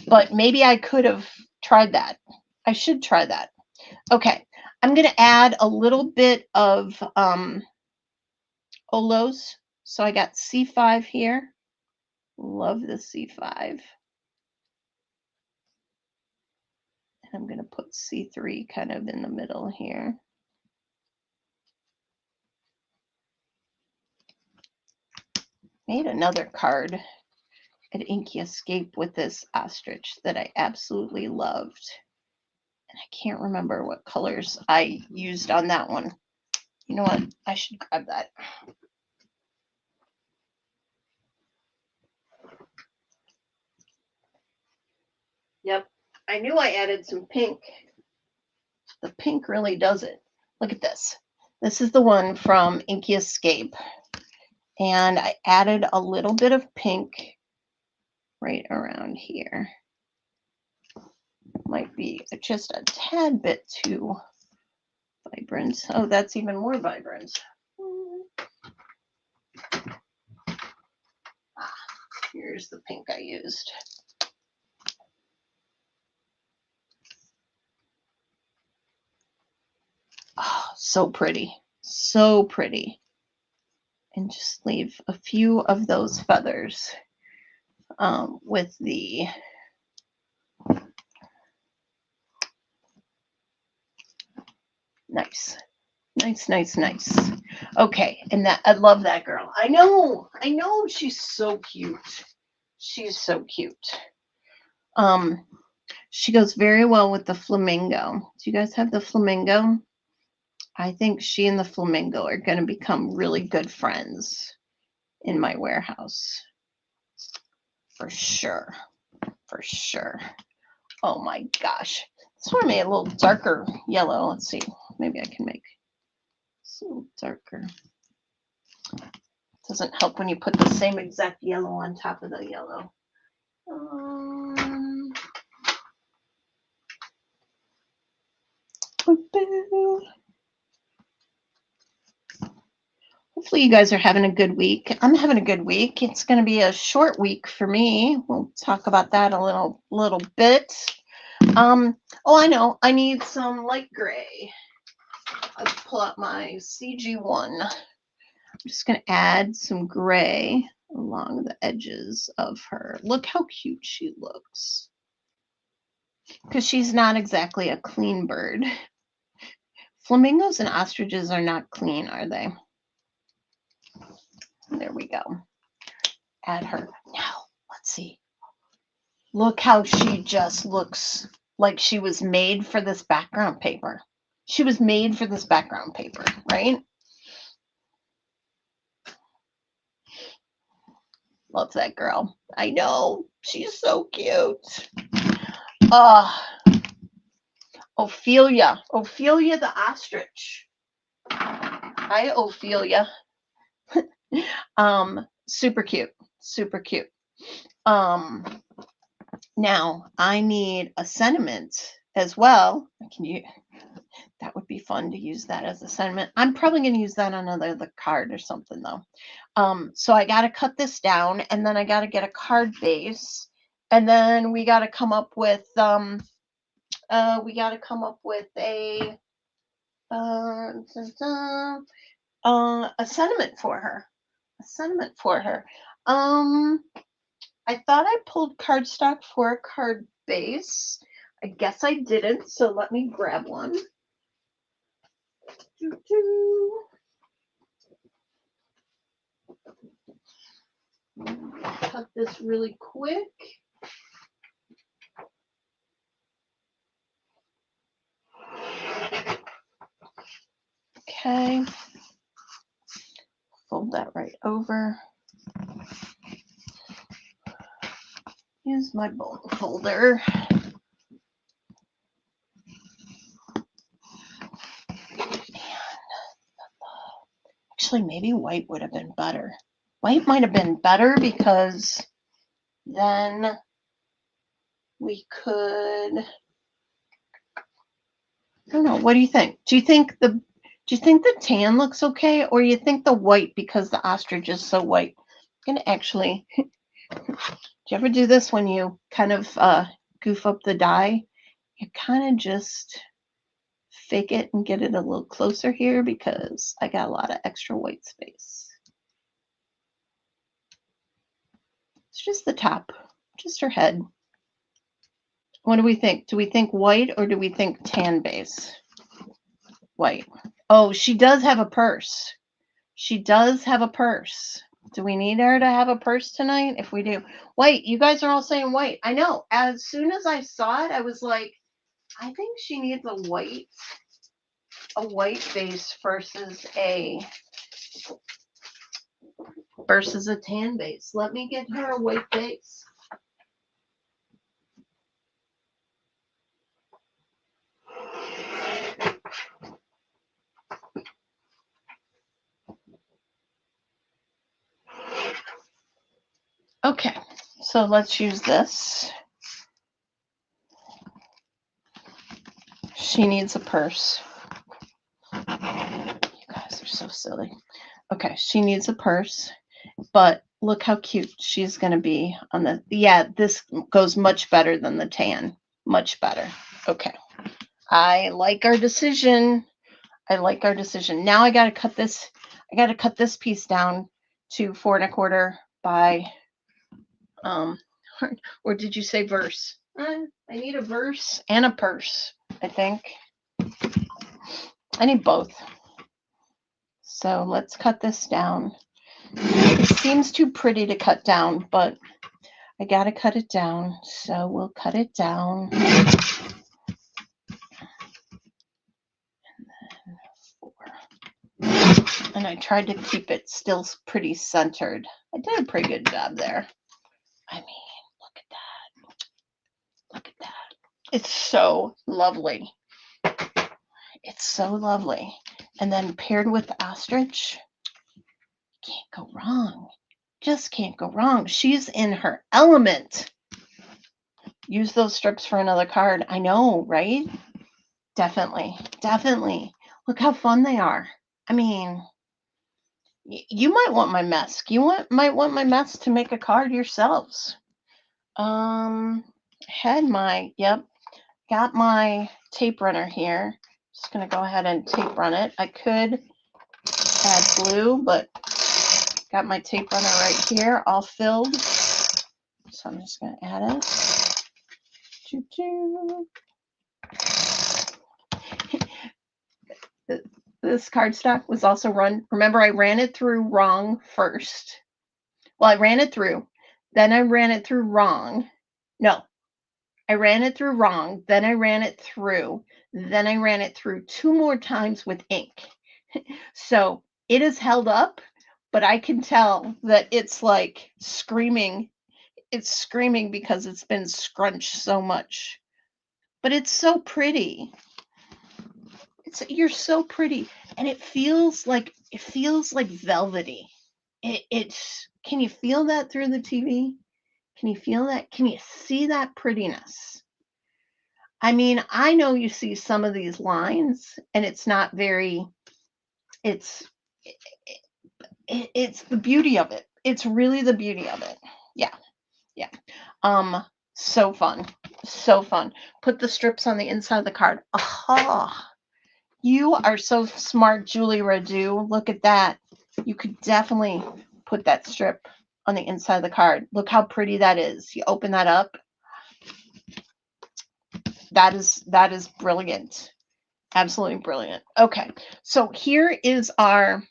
But maybe I could have tried that. I should try that. Okay, I'm going to add a little bit of Olos. So I got C5 here. Love the C5. And I'm going to put C3 kind of in the middle here. Made another card at Inky Escape with this ostrich that I absolutely loved. And I can't remember what colors I used on that one. You know what? I should grab that. Yep, I knew I added some pink. The pink really does it. Look at this. This is the one from Inky Escape. And I added a little bit of pink right around here. Might be just a tad bit too vibrant. Oh, that's even more vibrant. Here's the pink I used. Oh, so pretty. So pretty. And just leave a few of those feathers with the nice. Nice. Okay, and that I love that girl. I know she's so cute. She's so cute. She goes very well with the flamingo. Do you guys have the flamingo? I think she and the flamingo are going to become really good friends in my warehouse. For sure. For sure. Oh my gosh. This one I made a little darker yellow. Let's see. Maybe I can make this a little darker. Doesn't help when you put the same exact yellow on top of the yellow. Hopefully you guys are having a good week. I'm having a good week. It's going to be a short week for me. We'll talk about that a little bit. Oh, I know. I need some light gray. I'll pull out my CG1. I'm just going to add some gray along the edges of her. Look how cute she looks. Because she's not exactly a clean bird. Flamingos and ostriches are not clean, are they? There we go. Add her. Now, let's see. Look how she just looks like she was made for this background paper. She was made for this background paper, right? Love that girl. I know. She's so cute. Ophelia. Ophelia the ostrich. Hi, Ophelia. Super cute. Super cute. Now I need a sentiment as well. That would be fun to use that as a sentiment. I'm probably going to use that on the card or something though. So I got to cut this down, and then I got to get a card base, and then we got to come up with a sentiment for her. A sentiment for her. I thought I pulled cardstock for a card base. I guess I didn't, so let me grab one. Cut this really quick. Okay. Fold that right over. Use my bone folder. Actually, maybe white would have been better. White might have been better because then we could. I don't know. What do you think? Do you think the tan looks okay, or you think the white because the ostrich is so white? I'm gonna actually. Do you ever do this when you kind of goof up the dye? You kind of just fake it and get it a little closer here because I got a lot of extra white space. It's just the top, just her head. What do we think? Do we think white or do we think tan base? White. Oh, she does have a purse. She does have a purse. Do we need her to have a purse tonight? If we do. White. You guys are all saying white. I know. As soon as I saw it, I was like, I think she needs a white base versus a tan base. Let me get her a white base. Okay, so let's use this. She needs a purse. You guys are so silly. Okay, she needs a purse, but look how cute she's going to be on the, yeah, this goes much better than the tan. Much better. Okay. I like our decision. I like our decision. Now I got to cut this. I got to cut this piece down to 4 1/4 by, or did you say verse? I need a verse and a purse, I think. I need both. So let's cut this down. It seems too pretty to cut down, but I got to cut it down. So we'll cut it down. And I tried to keep it still pretty centered. I did a pretty good job there. I mean, look at that. Look at that. It's so lovely. It's so lovely. And then paired with the ostrich, can't go wrong. Just can't go wrong. She's in her element. Use those strips for another card. I know, right? Definitely. Definitely. Look how fun they are. I mean, you might want my mess. Might want my mess to make a card yourselves. Had my, yep, got my tape runner here. Just going to go ahead and tape run it. I could add glue, but got my tape runner right here, all filled. So I'm just going to add it. This cardstock was also run. Remember, I ran it through wrong first. Well, I ran it through. Then I ran it through wrong. No, I ran it through wrong. Then I ran it through. Then I ran it through 2 more times with ink. So it is held up, but I can tell that it's like screaming. It's screaming because it's been scrunched so much. But it's so pretty. You're so pretty, and it feels like velvety. It's can you feel that through the TV? Can you feel that? Can you see that prettiness? I mean, I know you see some of these lines, and it's not very. It's the beauty of it. It's really the beauty of it. Yeah, yeah. So fun, so fun. Put the strips on the inside of the card. Aha. You are so smart, Julie Radu. Look at that. You could definitely put that strip on the inside of the card. Look how pretty that is. You open that up. That is brilliant. Absolutely brilliant. Okay. So here is our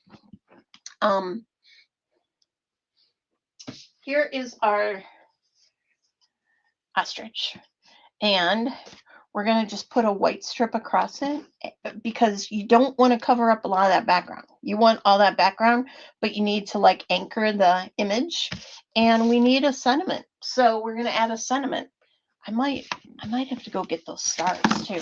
ostrich. And we're going to just put a white strip across it because you don't want to cover up a lot of that background. You want all that background, but you need to like anchor the image, and we need a sentiment. So we're going to add a sentiment. I might have to go get those stars too.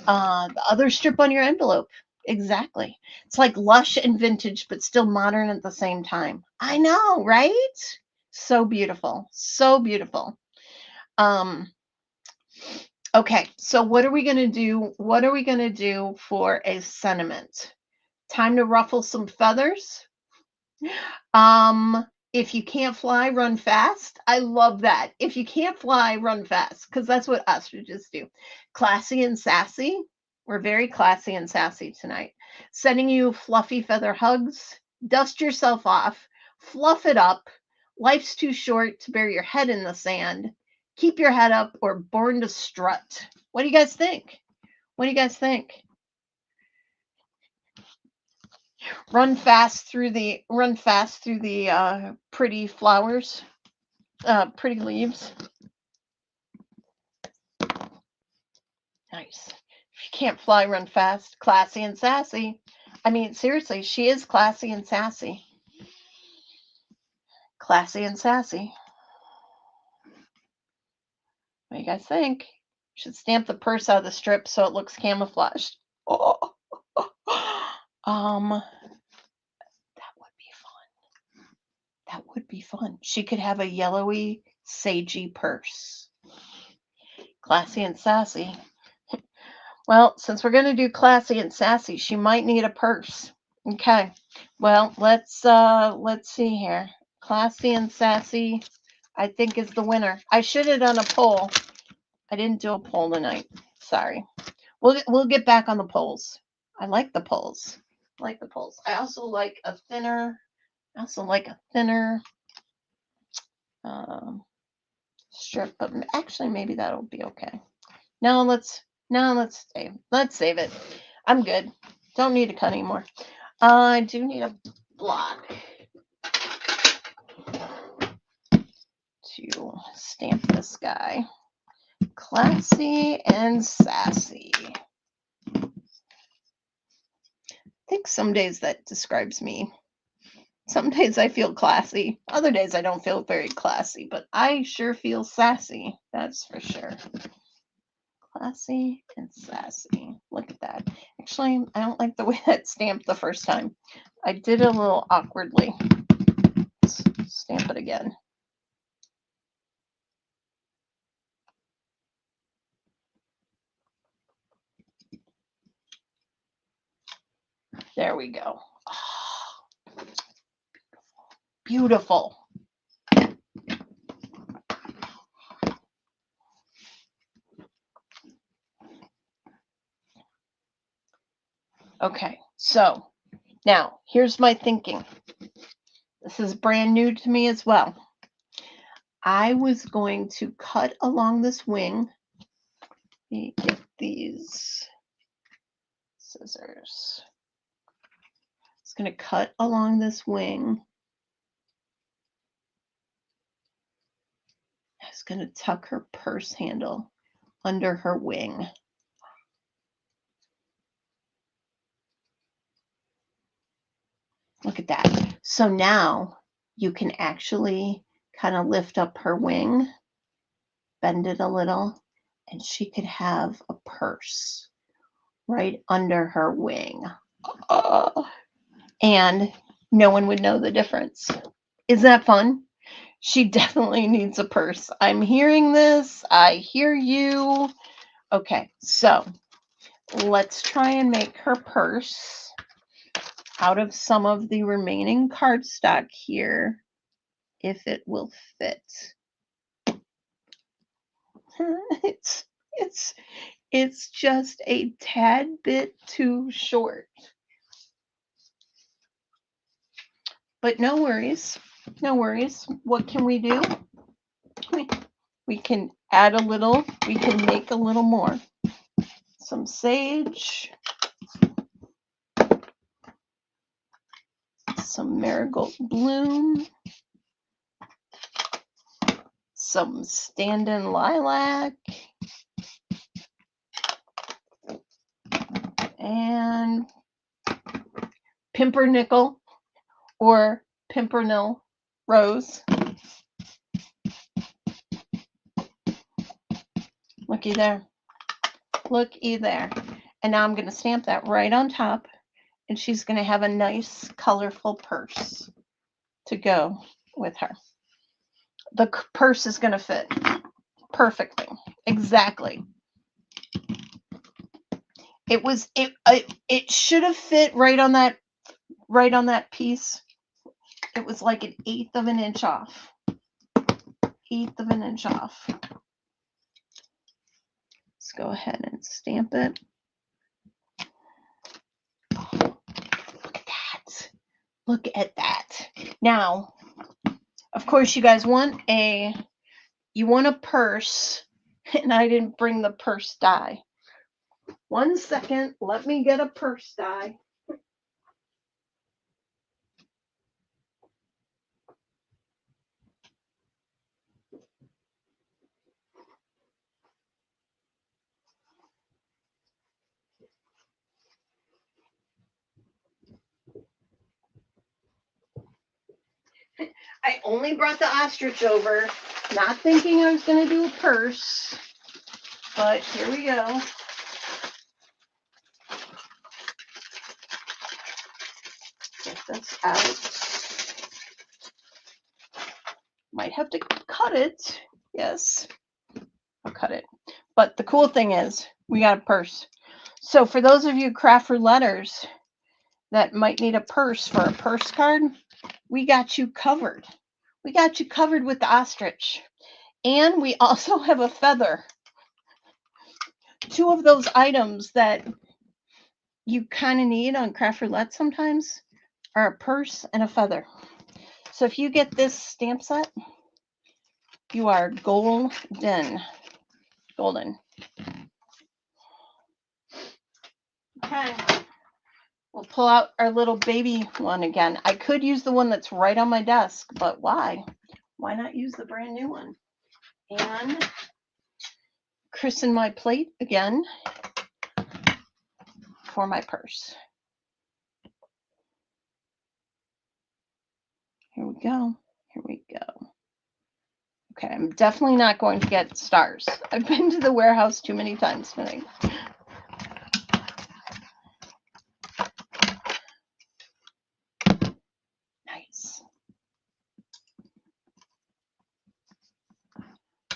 The other strip on your envelope. Exactly. It's like lush and vintage, but still modern at the same time. I know, right? So beautiful. So beautiful. Okay, so what are we going to do? What are we going to do for a sentiment? Time to ruffle some feathers. If you can't fly, run fast. I love that. If you can't fly, run fast, because that's what ostriches do. Classy and sassy. We're very classy and sassy tonight. Sending you fluffy feather hugs. Dust yourself off. Fluff it up. Life's too short to bury your head in the sand. Keep your head up or born to strut. What do you guys think? What do you guys think? Run fast through the pretty flowers, pretty leaves. Nice. If you can't fly, run fast. Classy and sassy. I mean, seriously, she is classy and sassy. Classy and sassy. What do you guys think? Should stamp the purse out of the strip so it looks camouflaged. Oh. That would be fun. That would be fun. She could have a yellowy, sagey purse. Classy and sassy. Well, since we're going to do classy and sassy, she might need a purse. Okay. Well, let's see here. Classy and sassy, I think, is the winner. I should have done a poll. I didn't do a poll tonight. Sorry. We'll get back on the polls. I like the polls. I also like a thinner. Strip, but actually maybe that'll be okay. No, let's save. Let's save it. I'm good. Don't need to cut anymore. I do need a block to stamp this guy. Classy and sassy. I think some days that describes me. Some days I feel classy. Other days I don't feel very classy, but I sure feel sassy. That's for sure. Classy and sassy. Look at that. Actually, I don't like the way that stamped the first time. I did it a little awkwardly. Let's stamp it again. There we go. Oh, beautiful. Okay, so now here's my thinking. This is brand new to me as well. I was going to cut along this wing. Let me get these scissors. It's going to cut along this wing. I was going to tuck her purse handle under her wing. Look at that. So now you can actually kind of lift up her wing, bend it a little, and she could have a purse right under her wing. And no one would know the difference. Isn't that fun? She definitely needs a purse. I'm hearing this. I hear you. Okay, so let's try and make her purse out of some of the remaining cardstock here, if it will fit. It's just a tad bit too short. But no worries. No worries. What can we do? We can add a little. We can make a little more. Some sage. Some marigold bloom. Some stand-in lilac. And pumpernickel or pimpernel rose. Looky there. Looky there. And now I'm going to stamp that right on top. And she's going to have a nice, colorful purse to go with her. The purse is going to fit perfectly. Exactly. It should have fit right on that piece. It was like an 1/8 of an inch off. 1/8 of an inch off. Let's go ahead and stamp it. Look at that. Look at that. Now, of course, you guys want a purse, and I didn't bring the purse die. 1 second. Let me get a purse die. I only brought the ostrich over, not thinking I was going to do a purse, but here we go. Get this out. Might have to cut it. Yes, I'll cut it. But the cool thing is we got a purse. So for those of you craft for letters that might need a purse for a purse card, we got you covered. We got you covered with the ostrich. And we also have a feather. Two of those items that you kind of need on craft roulette sometimes are a purse and a feather. So if you get this stamp set, you are golden. Golden. Okay. We'll pull out our little baby one again. I could use the one that's right on my desk, but why? Why not use the brand new one? And christen my plate again for my purse. Here we go. Here we go. Okay, I'm definitely not going to get stars. I've been to the warehouse too many times tonight. Nice.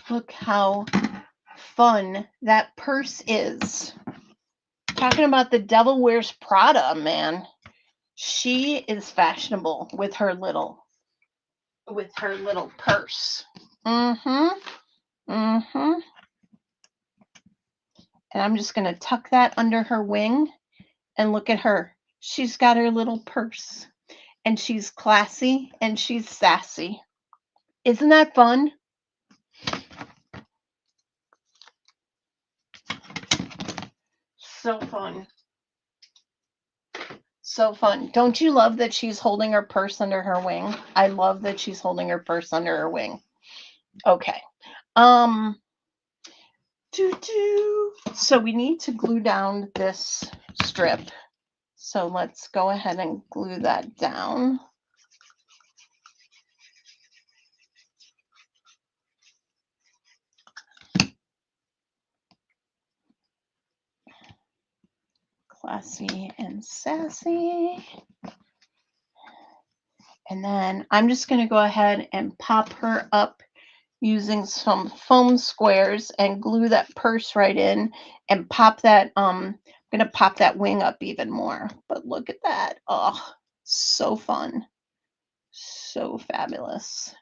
Look how fun that purse is. Talking about the devil wears Prada, man. She is fashionable with her little purse. And I'm just going to tuck that under her wing and look at her. She's got her little purse and she's classy and she's sassy. Isn't that fun? So fun. So fun. Don't you love that she's holding her purse under her wing? I love that she's holding her purse under her wing. Okay. So we need to glue down this strip. So let's go ahead and glue that down. Classy and sassy. And then I'm just going to go ahead and pop her up using some foam squares and glue that purse right in and pop that, I'm going to pop that wing up even more. But look at that. Oh, so fun. So fabulous.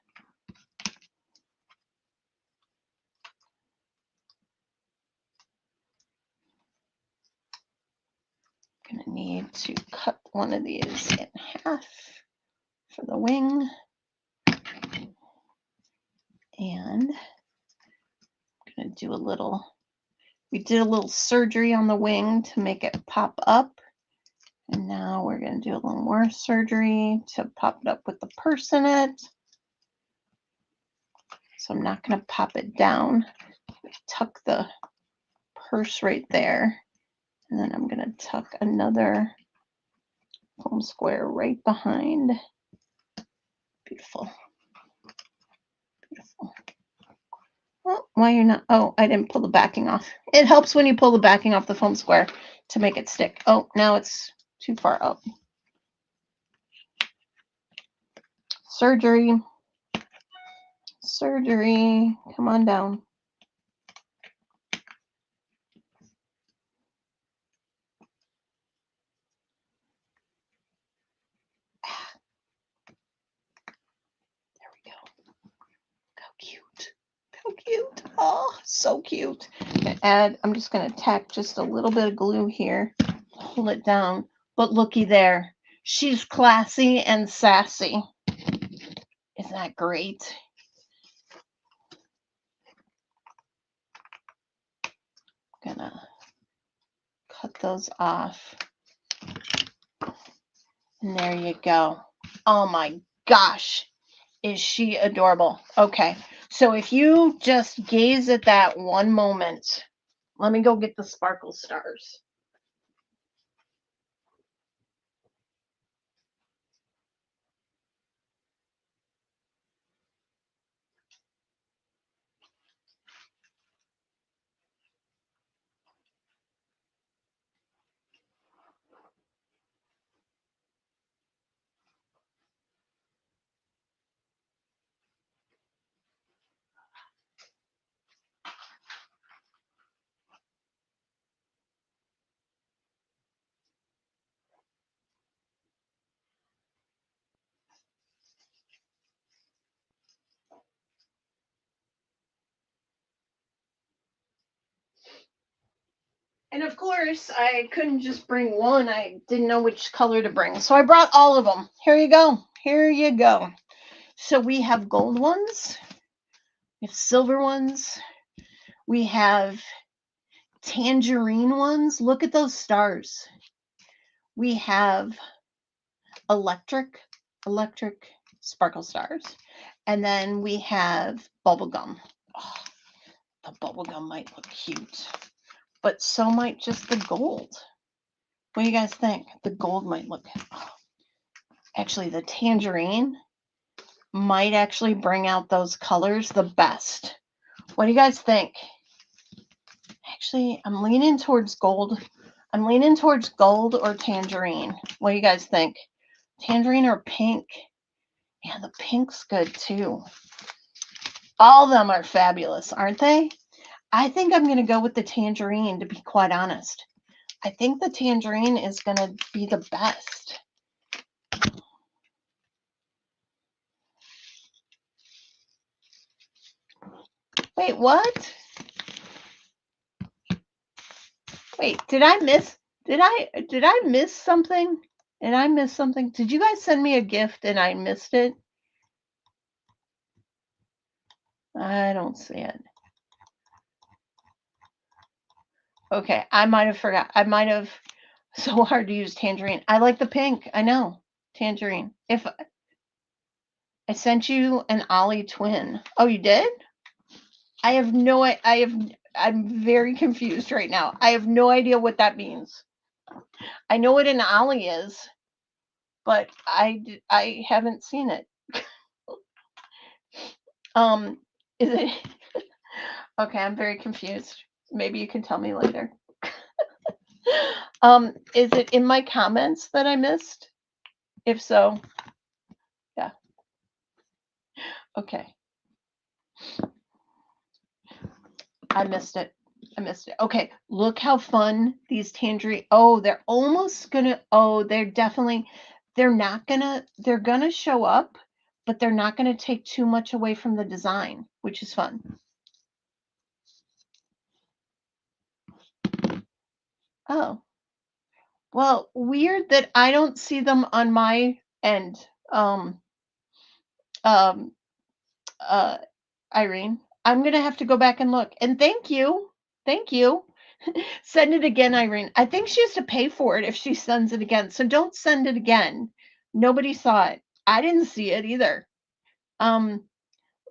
Going to need to cut one of these in half for the wing. And I'm going to do we did a little surgery on the wing to make it pop up. And now we're going to do a little more surgery to pop it up with the purse in it. So I'm not going to pop it down. Tuck the purse right there. And then I'm going to tuck another foam square right behind. Beautiful. Beautiful. Oh, why you're not? Oh, I didn't pull the backing off. It helps when you pull the backing off the foam square to make it stick. Oh, now it's too far up. Surgery. Surgery. Come on down. There we go. How cute. How cute. Oh, so cute. I'm just going to tack just a little bit of glue here. Hold it down. But looky there. She's classy and sassy. Isn't that great? I'm going to cut those off. And there you go. Oh my gosh. Is she adorable? Okay. So if you just gaze at that one moment, let me go get the sparkle stars. And of course, I couldn't just bring one. I didn't know which color to bring. So I brought all of them. Here you go. Here you go. So we have gold ones. We have silver ones. We have tangerine ones. Look at those stars. We have electric sparkle stars. And then we have bubblegum. Oh, the bubblegum might look cute, but so might just the gold. What do you guys think? The gold might look, oh, actually the tangerine might actually bring out those colors the best. What do you guys think? Actually, I'm leaning towards gold. I'm leaning towards gold or tangerine. What do you guys think? Tangerine or pink? Yeah, the pink's good too. All of them are fabulous, aren't they? I think I'm going to go with the tangerine, to be quite honest. I think the tangerine is going to be the best. Wait, what? Wait, did I miss something? Did I miss something? Did you guys send me a gift and I missed it? I don't see it. Okay, I might have forgot. I might have. So hard to use tangerine. I like the pink. I know. Tangerine. If I sent you an Ollie twin. Oh, you did? I have no I'm very confused right now. I have no idea what that means. I know what an Ollie is, but I haven't seen it. Is it okay, I'm very confused. Maybe you can tell me later. Is it in my comments that I missed? If so, yeah. Okay. I missed it. I missed it. Okay, look how fun these tangerine. Oh, they're almost gonna. Oh, they're definitely. They're not gonna. They're gonna show up, but they're not gonna take too much away from the design, which is fun. Oh, well, weird that I don't see them on my end. Um, Irene, I'm gonna have to go back and look. And thank you. Thank you. Send it again, Irene. I think she has to pay for it if she sends it again. So don't send it again. Nobody saw it. I didn't see it either.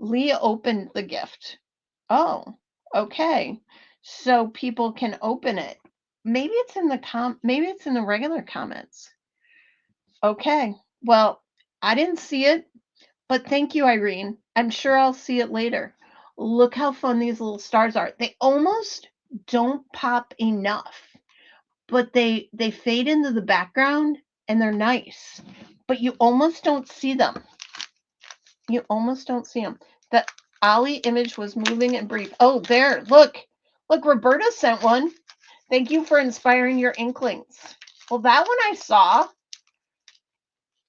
Leah opened the gift. Oh, okay. So people can open it. Maybe it's in the maybe it's in the regular comments. Okay. Well, I didn't see it, but thank you, Irene. I'm sure I'll see it later. Look how fun these little stars are. They almost don't pop enough, but they fade into the background and they're nice. But you almost don't see them. You almost don't see them. The Ollie image was moving and brief. Oh, there. Look. Look, Roberta sent one. Thank you for inspiring your inklings. Well, that one I saw.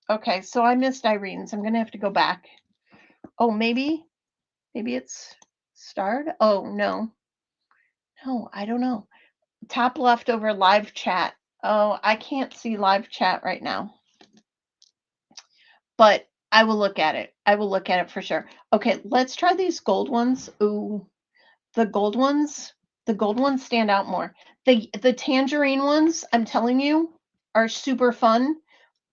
Okay, so I missed Irene's. I'm going to have to go back. Oh, maybe it's starred. Oh, no. No, I don't know. Top left over live chat. Oh, I can't see live chat right now. But I will look at it. I will look at it for sure. Okay, let's try these gold ones. Ooh, the gold ones stand out more. The tangerine ones, I'm telling you, are super fun,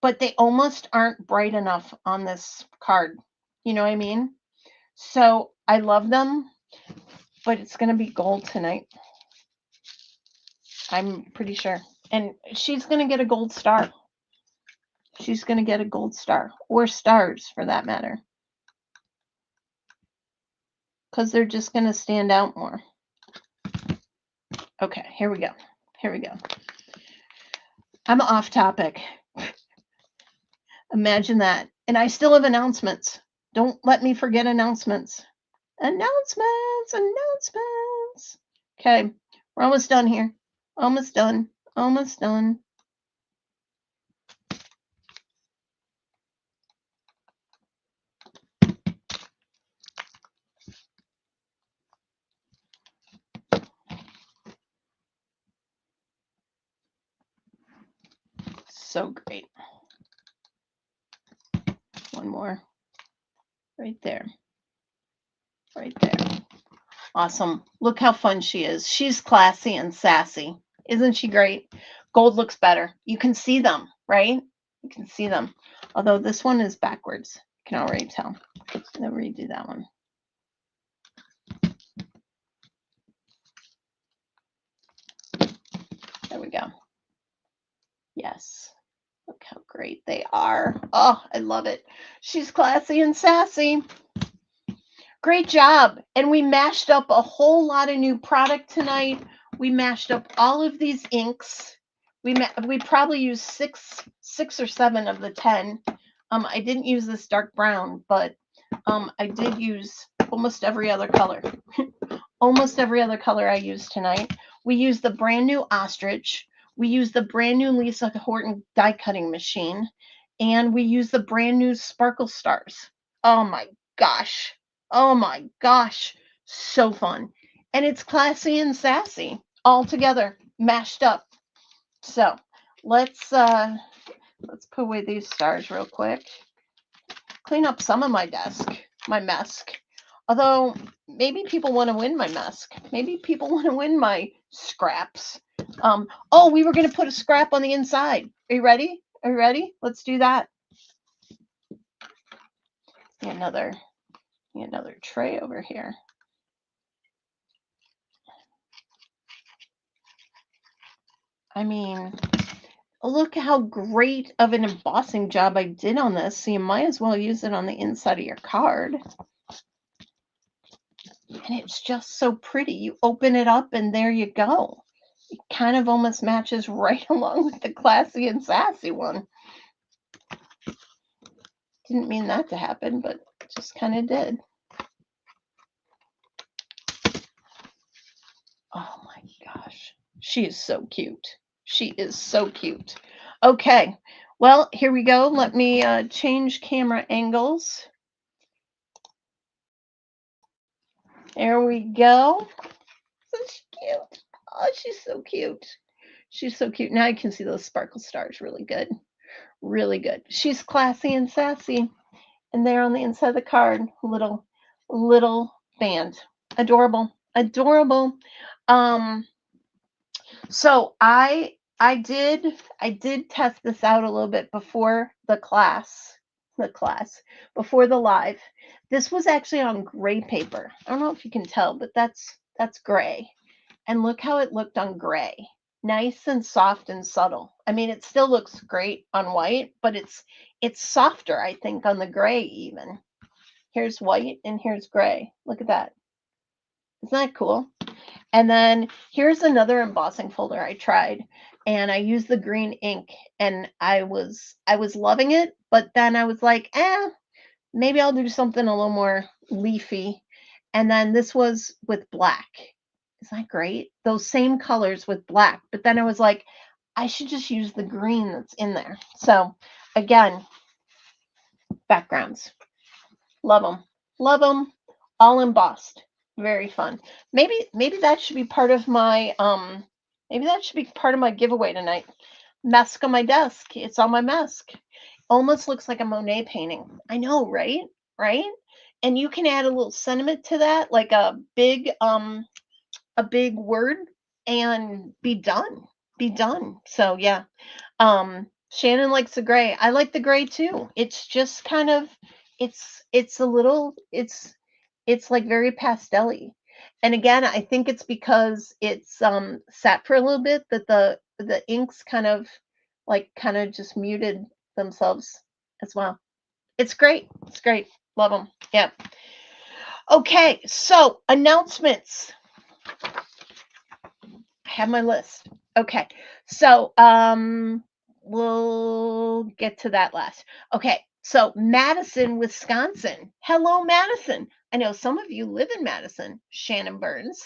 but they almost aren't bright enough on this card. You know what I mean? So I love them, but it's going to be gold tonight. I'm pretty sure. And she's going to get a gold star. She's going to get a gold star, or stars for that matter, because they're just going to stand out more. Okay, here we go. Here we go. I'm off topic. Imagine that. And I still have announcements. Don't let me forget announcements. Announcements, announcements. Okay, we're almost done here. Almost done. Almost done. so great. One more. Right there. Right there. Awesome. Look how fun she is. She's classy and sassy. Isn't she great? Gold looks better. You can see them, right? You can see them. Although this one is backwards. You can already tell. I'm going to redo that one. There we go. Yes. Look how great they are. Oh, I love it. She's classy and sassy. Great job. And we mashed up a whole lot of new product tonight. We mashed up all of these inks. We probably used six or seven of the 10. I didn't use this dark brown, but I did use almost every other color. Almost every other color I used tonight. We used the brand new ostrich. We used the brand new Lisa Horton die cutting machine. And we used the brand new sparkle stars. Oh my gosh. Oh my gosh. So fun. And it's classy and sassy all together, mashed up. So let's put away these stars real quick. Clean up some of my desk, my mess. Although maybe people want to win my mess. Maybe people want to win my scraps. Oh, we were going to put a scrap on the inside. Are you ready? Are you ready? Let's do that. Another tray over here. I mean, look how great of an embossing job I did on this. So you might as well use it on the inside of your card. And it's just so pretty. You open it up and there you go. It kind of almost matches right along with the classy and sassy one. Didn't mean that to happen, but just kind of did. Oh my gosh. She is so cute. She is so cute. Okay. Well, here we go. Let me change camera angles. There we go. She's cute. Oh, she's so cute. She's so cute. Now I can see those sparkle stars really good. Really good. She's classy and sassy. And there on the inside of the card, little band. Adorable. Adorable. So I did test this out a little bit before the class, before the live. This was actually on gray paper. I don't know if you can tell, but that's gray. And look how it looked on gray. Nice and soft and subtle. I mean, it still looks great on white, but it's softer, I think, on the gray even. Here's white and here's gray. Look at that. Isn't that cool? And then here's another embossing folder I tried, and I used the green ink, and I was loving it, but then I was like, maybe I'll do something a little more leafy. And then this was with black. Isn't that great? Those same colors with black. But then I was like, I should just use the green that's in there. So again, backgrounds. Love them. Love them. All embossed. Very fun. Maybe that should be part of my giveaway tonight. Mask on my desk. It's on my mask. Almost looks like a Monet painting. I know, right? Right? And you can add a little sentiment to that, like a big word, and be done. Be done. So yeah. Shannon likes the gray. I like the gray too. It's just kind of it's a little it's like very pastel-y. And again, I think it's because it's sat for a little bit that the inks kind of just muted themselves as well. It's great. It's great. Love them. Yeah. Okay, so announcements. I have my list. Okay. So we'll get to that last. Okay. So Madison, Wisconsin. Hello, Madison. I know some of you live in Madison, Shannon Burns.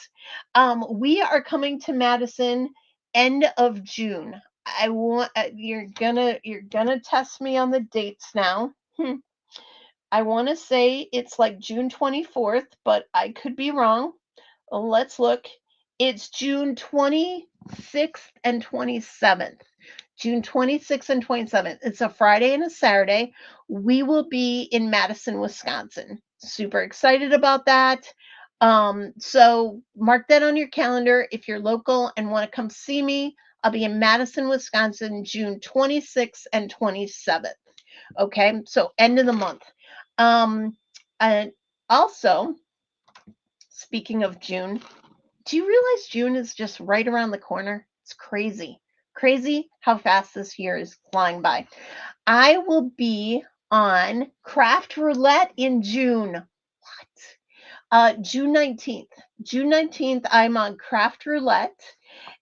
We are coming to Madison end of June. I want you're gonna test me on the dates now. I want to say it's like June 24th, but I could be wrong. Let's look. It's June 26th and 27th. June 26th and 27th. It's a Friday and a Saturday. We will be in Madison, Wisconsin. Super excited about that. So mark that on your calendar. If you're local and want to come see me, I'll be in Madison, Wisconsin, June 26th and 27th. Okay, so end of the month. And also, speaking of June, do you realize June is just right around the corner? It's crazy. Crazy how fast this year is flying by. I will be on Craft Roulette in June. What? June 19th. June 19th, I'm on Craft Roulette.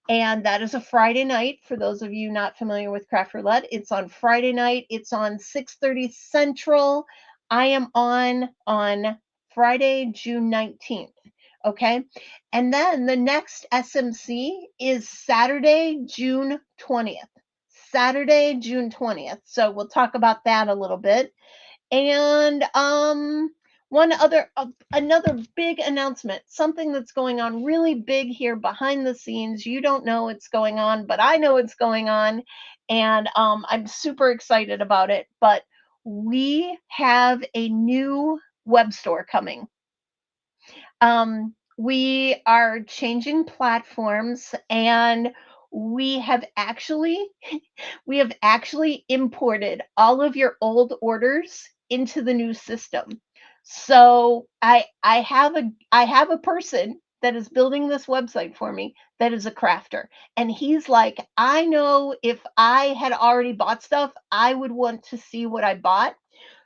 And that is a Friday night. For those of you not familiar with Craft Roulette, it's on Friday night. It's on 6:30 Central. I am on Friday, June 19th. Okay. And then the next SMC is Saturday, June 20th. Saturday, June 20th. So we'll talk about that a little bit. And another big announcement, something that's going on really big here behind the scenes. You don't know it's going on, but I know it's going on, and I'm super excited about it. But we have a new web store coming. We are changing platforms, and we have actually we have actually imported all of your old orders into the new system. So I have a person that is building this website for me that is a crafter, and he's like, I know if I had already bought stuff, I would want to see what I bought.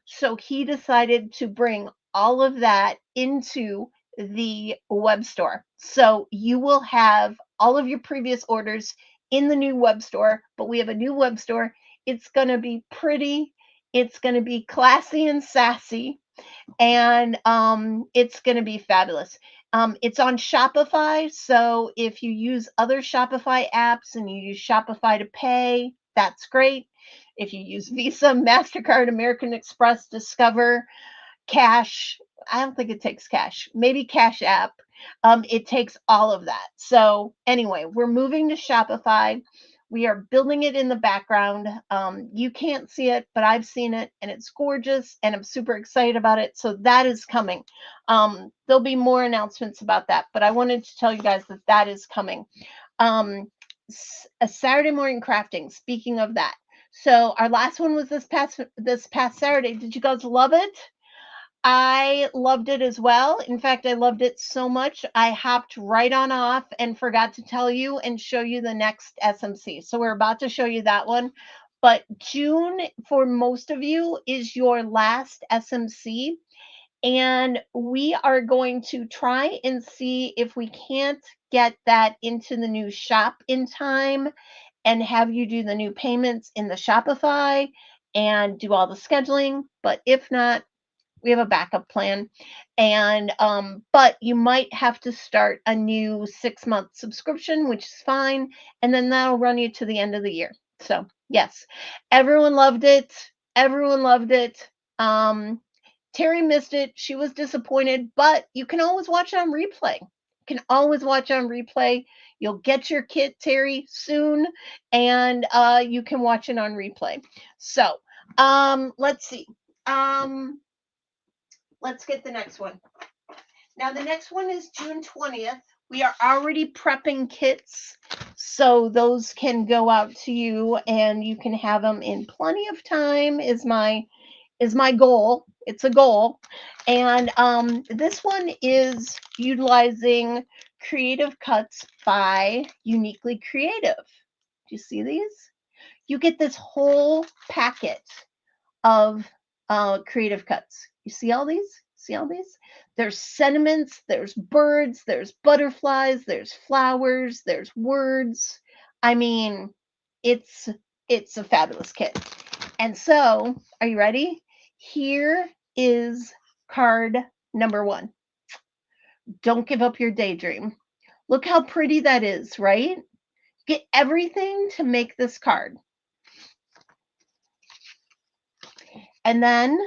So he decided to bring all of that into the web store. So you will have all of your previous orders in the new web store, but we have a new web store. It's going to be pretty, it's going to be classy and sassy, and it's going to be fabulous. It's on Shopify, so if you use other Shopify apps and you use Shopify to pay, that's great. If you use Visa, MasterCard, American Express, Discover, Cash, I don't think it takes cash, maybe Cash App. It takes all of that. So anyway, we're moving to Shopify. We are building it in the background. You can't see it, but I've seen it, and it's gorgeous, and I'm super excited about it. So that is coming. There'll be more announcements about that, but I wanted to tell you guys that that is coming. A Saturday morning crafting. Speaking of that, so our last one was this past Saturday. Did you guys love it? I loved it as well. In fact, I loved it so much, I hopped right on off and forgot to tell you and show you the next SMC. So we're about to show you that one. But June, for most of you, is your last SMC. And we are going to try and see if we can't get that into the new shop in time and have you do the new payments in the Shopify and do all the scheduling. But if not, we have a backup plan. And but you might have to start a new 6-month subscription, which is fine, and then that'll run you to the end of the year. So yes, everyone loved it. Everyone loved it. Terry missed it. She was disappointed, but you can always watch it on replay. You can always watch on replay. You'll get your kit, Terry, soon, and you can watch it on replay. So let's see. Let's get the next one. Now, the next one is June 20th. We are already prepping kits, so those can go out to you, and you can have them in plenty of time. Is my goal. It's a goal, and this one is utilizing Creative Cuts by Uniquely Creative. Do you see these? You get this whole packet of Creative Cuts. You see all these? See all these? There's sentiments, there's birds, there's butterflies, there's flowers, there's words. I mean, it's it's a fabulous kit. And so, are you ready? Here is card number 1. Don't give up your daydream. Look how pretty that is, right? Get everything to make this card. And then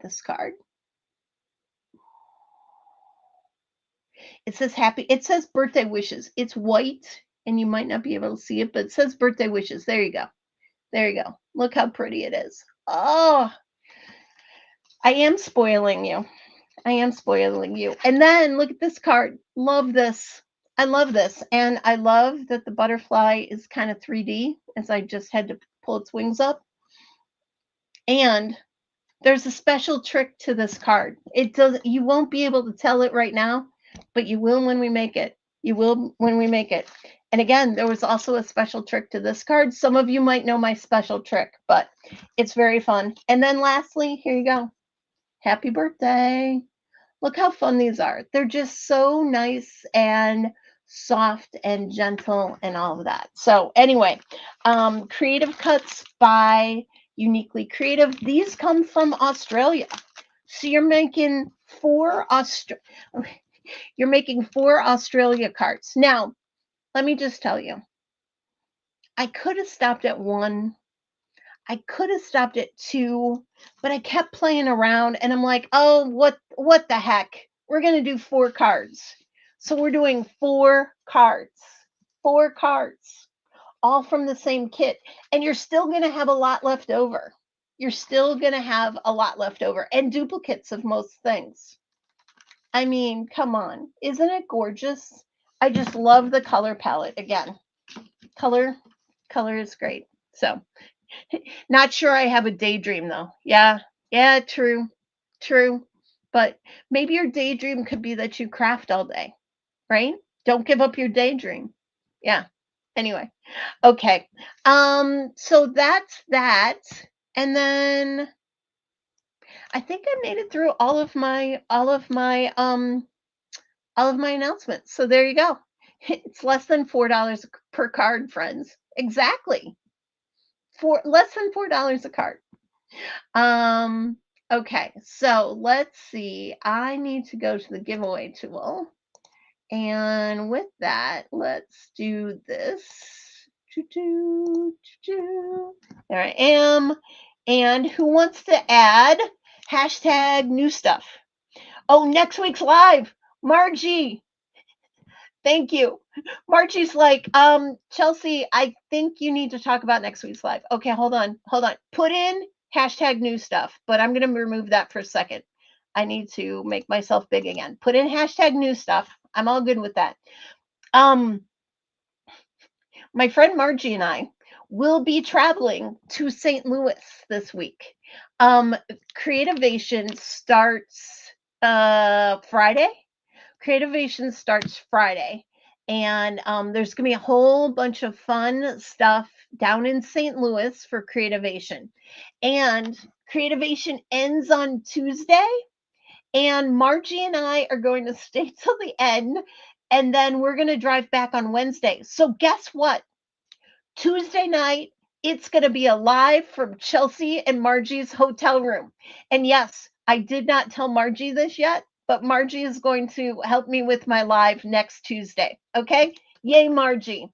this card. It says happy. It says birthday wishes. It's white. and you might not be able to see it, but it says birthday wishes. There you go. There you go. Look how pretty it is. Oh, I am spoiling you. I am spoiling you. And then look at this card. Love this. I love this. And I love that the butterfly is kind of 3D, as I just had to pull its wings up. And there's a special trick to this card. It does, you won't be able to tell it right now, but you will when we make it. You will when we make it. And again, there was also a special trick to this card. Some of you might know my special trick, but it's very fun. And then lastly, here you go. Happy birthday. Look how fun these are. They're just so nice and soft and gentle and all of that. So anyway, Creative Cuts by Uniquely Creative. These come from Australia. So you're making you're making 4 Australia cards. Now, let me just tell you, I could have stopped at 1. I could have stopped at 2, but I kept playing around and I'm like, "Oh, what the heck? We're going to do 4 cards." So we're doing 4 cards. 4 cards, all from the same kit, and you're still going to have a lot left over. You're still going to have a lot left over and duplicates of most things. I mean, come on. Isn't it gorgeous? I just love the color palette again. Color is great. So, not sure I have a daydream though. Yeah, true, true. But maybe your daydream could be that you craft all day, right? Don't give up your daydream. Yeah. Anyway, okay. So that's that. And then I think I made it through all of my announcements. So there you go. It's less than $4 per card, friends. Exactly. For less than $4 a card. Okay, so let's see. I need to go to the giveaway tool. And with that, let's do this. There I am. And who wants to add hashtag new stuff? Oh, next week's live. Margie, thank you. Margie's like, Chelsea, I think you need to talk about next week's live. Okay, hold on. Put in hashtag new stuff, but I'm going to remove that for a second. I need to make myself big again. Put in hashtag new stuff. I'm all good with that. My friend Margie and I will be traveling to St. Louis this week. Creativation starts Friday. Creativation starts Friday. And there's going to be a whole bunch of fun stuff down in St. Louis for Creativation. And Creativation ends on Tuesday. And Margie and I are going to stay till the end. And then we're going to drive back on Wednesday. So guess what? Tuesday night, it's going to be a live from Chelsea and Margie's hotel room. And yes, I did not tell Margie this yet, but Margie is going to help me with my live next Tuesday. Okay? Yay, Margie.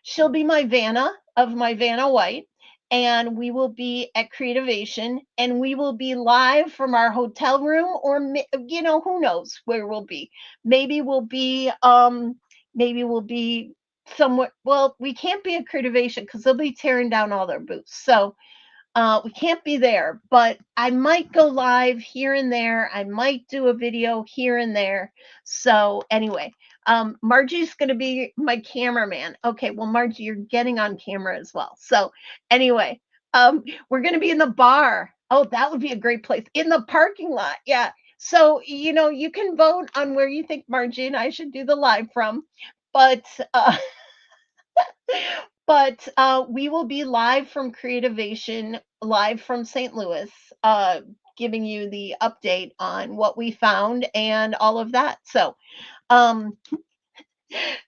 She'll be my Vanna of my Vanna White, and we will be at Creativation, and we will be live from our hotel room, or who knows where we'll be. Maybe we'll be somewhere. Well, we can't be at Creativation because they'll be tearing down all their booths. So we can't be there, but I might go live here and there. I might do a video here and there. So anyway, Margie's going to be my cameraman. Okay, well, Margie, you're getting on camera as well. So anyway, we're going to be in the bar. Oh, that would be a great place. In the parking lot. Yeah. So, you can vote on where you think Margie and I should do the live from. But we will be live from Creativation, live from St. Louis, giving you the update on what we found and all of that. So,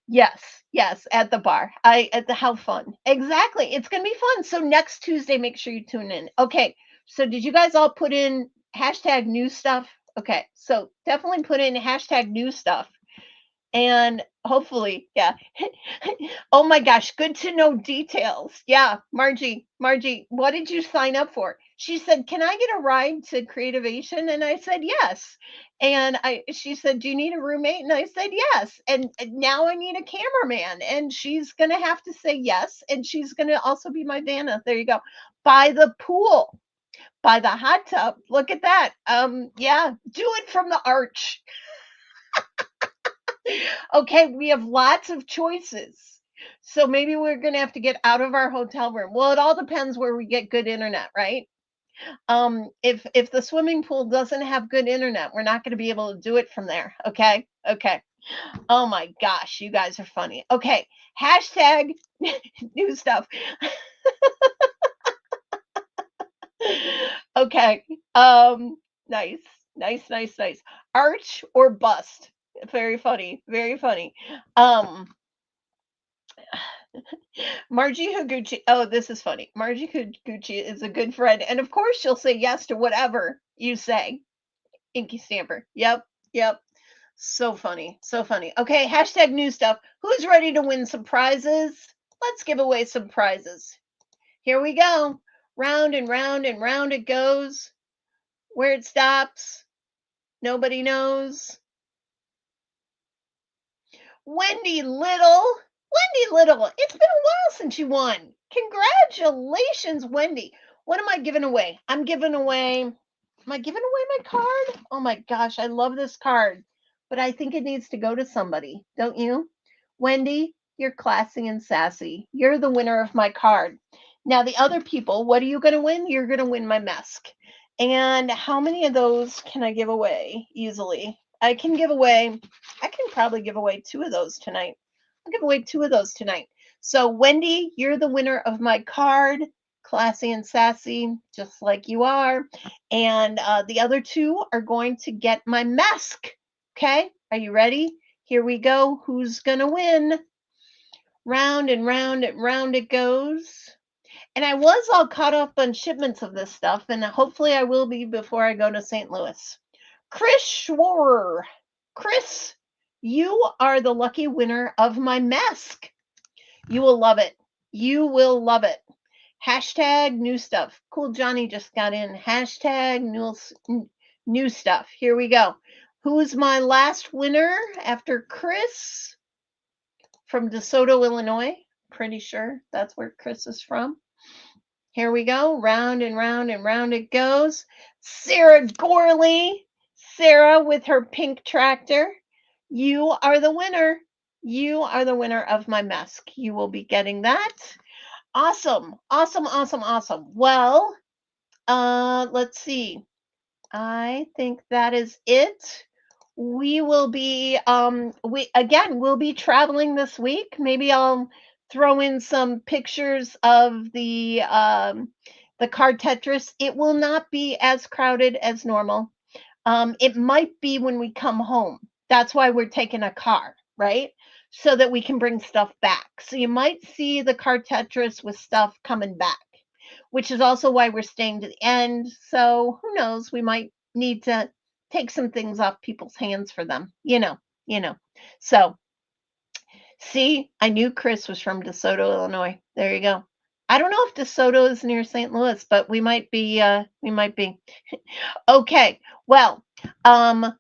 yes, at the bar. How fun. Exactly. It's going to be fun. So next Tuesday, make sure you tune in. Okay. So did you guys all put in hashtag new stuff? Okay. So definitely put in hashtag new stuff. And hopefully, yeah. Oh my gosh, good to know details. Yeah, Margie, what did you sign up for? she said, "Can I get a ride to Creativation?" And I said, "Yes." And she said, "Do you need a roommate?" And I said, "Yes." And now I need a cameraman, and she's gonna have to say yes, and she's gonna also be my Vanna. There you go. By the pool, by the hot tub. Look at that. Yeah, do it from the arch. Okay, we have lots of choices. So maybe we're gonna have to get out of our hotel room. Well, it all depends where we get good internet, right? If the swimming pool doesn't have good internet, we're not going to be able to do it from there. Okay. Oh my gosh, you guys are funny. Okay, hashtag new stuff. Okay. Nice, nice. Arch or bust. Very funny, very funny. Um, Margie Higuchi. Oh, this is funny. Margie Higuchi is a good friend, and of course she'll say yes to whatever you say. InkyStamper. Yep. So funny. So funny. Okay, hashtag new stuff. Who's ready to win some prizes? Let's give away some prizes. Here we go. Round and round and round it goes. Where it stops, nobody knows. Wendy Little. Wendy Little, it's been a while since you won. Congratulations, Wendy. What am I giving away? I'm giving away. Am I giving away my card? Oh my gosh, I love this card, but I think it needs to go to somebody, don't you? Wendy, you're classy and sassy. You're the winner of my card. Now, the other people, what are you going to win? You're going to win my mask. And how many of those can I give away easily? I can probably give away two of those tonight. I'll give away two of those tonight. So, Wendy, you're the winner of my card, classy and sassy, just like you are. And the other two are going to get my mask. Okay, are you ready? Here we go. Who's going to win? Round and round and round it goes. And I was all caught up on shipments of this stuff, and hopefully I will be before I go to St. Louis. Chris Schworer. Chris, you are the lucky winner of my mask. You will love it. You will love it. Hashtag new stuff. Cool Johnny just got in. Hashtag new stuff. Here we go. Who's my last winner after Chris? From DeSoto, Illinois. Pretty sure that's where Chris is from. Here we go. Round and round and round it goes. Sarah Gorley. Sarah with her pink tractor. You are the winner. You are the winner of my mask. You will be getting that. Awesome. Well, let's see. I think that is it. We will be we'll be traveling this week. Maybe I'll throw in some pictures of the card Tetris. It will not be as crowded as normal. It might be when we come home. That's why we're taking a car, right? So that we can bring stuff back. So you might see the card Tetris with stuff coming back, which is also why we're staying to the end. So who knows? We might need to take some things off people's hands for them. You know. So see, I knew Chris was from DeSoto, Illinois. There you go. I don't know if DeSoto is near St. Louis, but we might be. We might be. Okay. Well, um,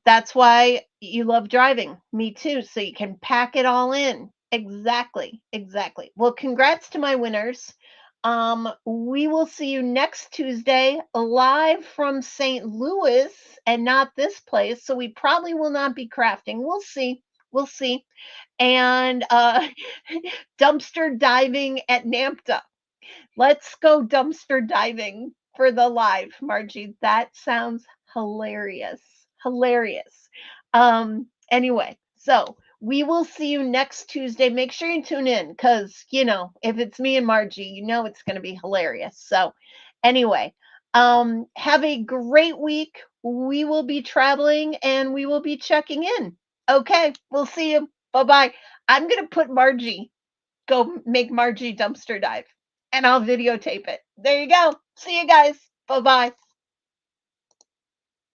that's why you love driving. Me too. So you can pack it all in. Exactly. Well, congrats to my winners. We will see you next Tuesday live from St. Louis and not this place. So we probably will not be crafting. We'll see. We'll see. And dumpster diving at NAMTA. Let's go dumpster diving for the live, Margie. That sounds hilarious. Hilarious. Anyway, so we will see you next Tuesday. Make sure you tune in because, if it's me and Margie, it's going to be hilarious. So, anyway, have a great week. We will be traveling and we will be checking in. Okay, we'll see you. Bye bye. I'm going to put Margie, go make Margie dumpster dive and I'll videotape it. There you go. See you guys. Bye bye.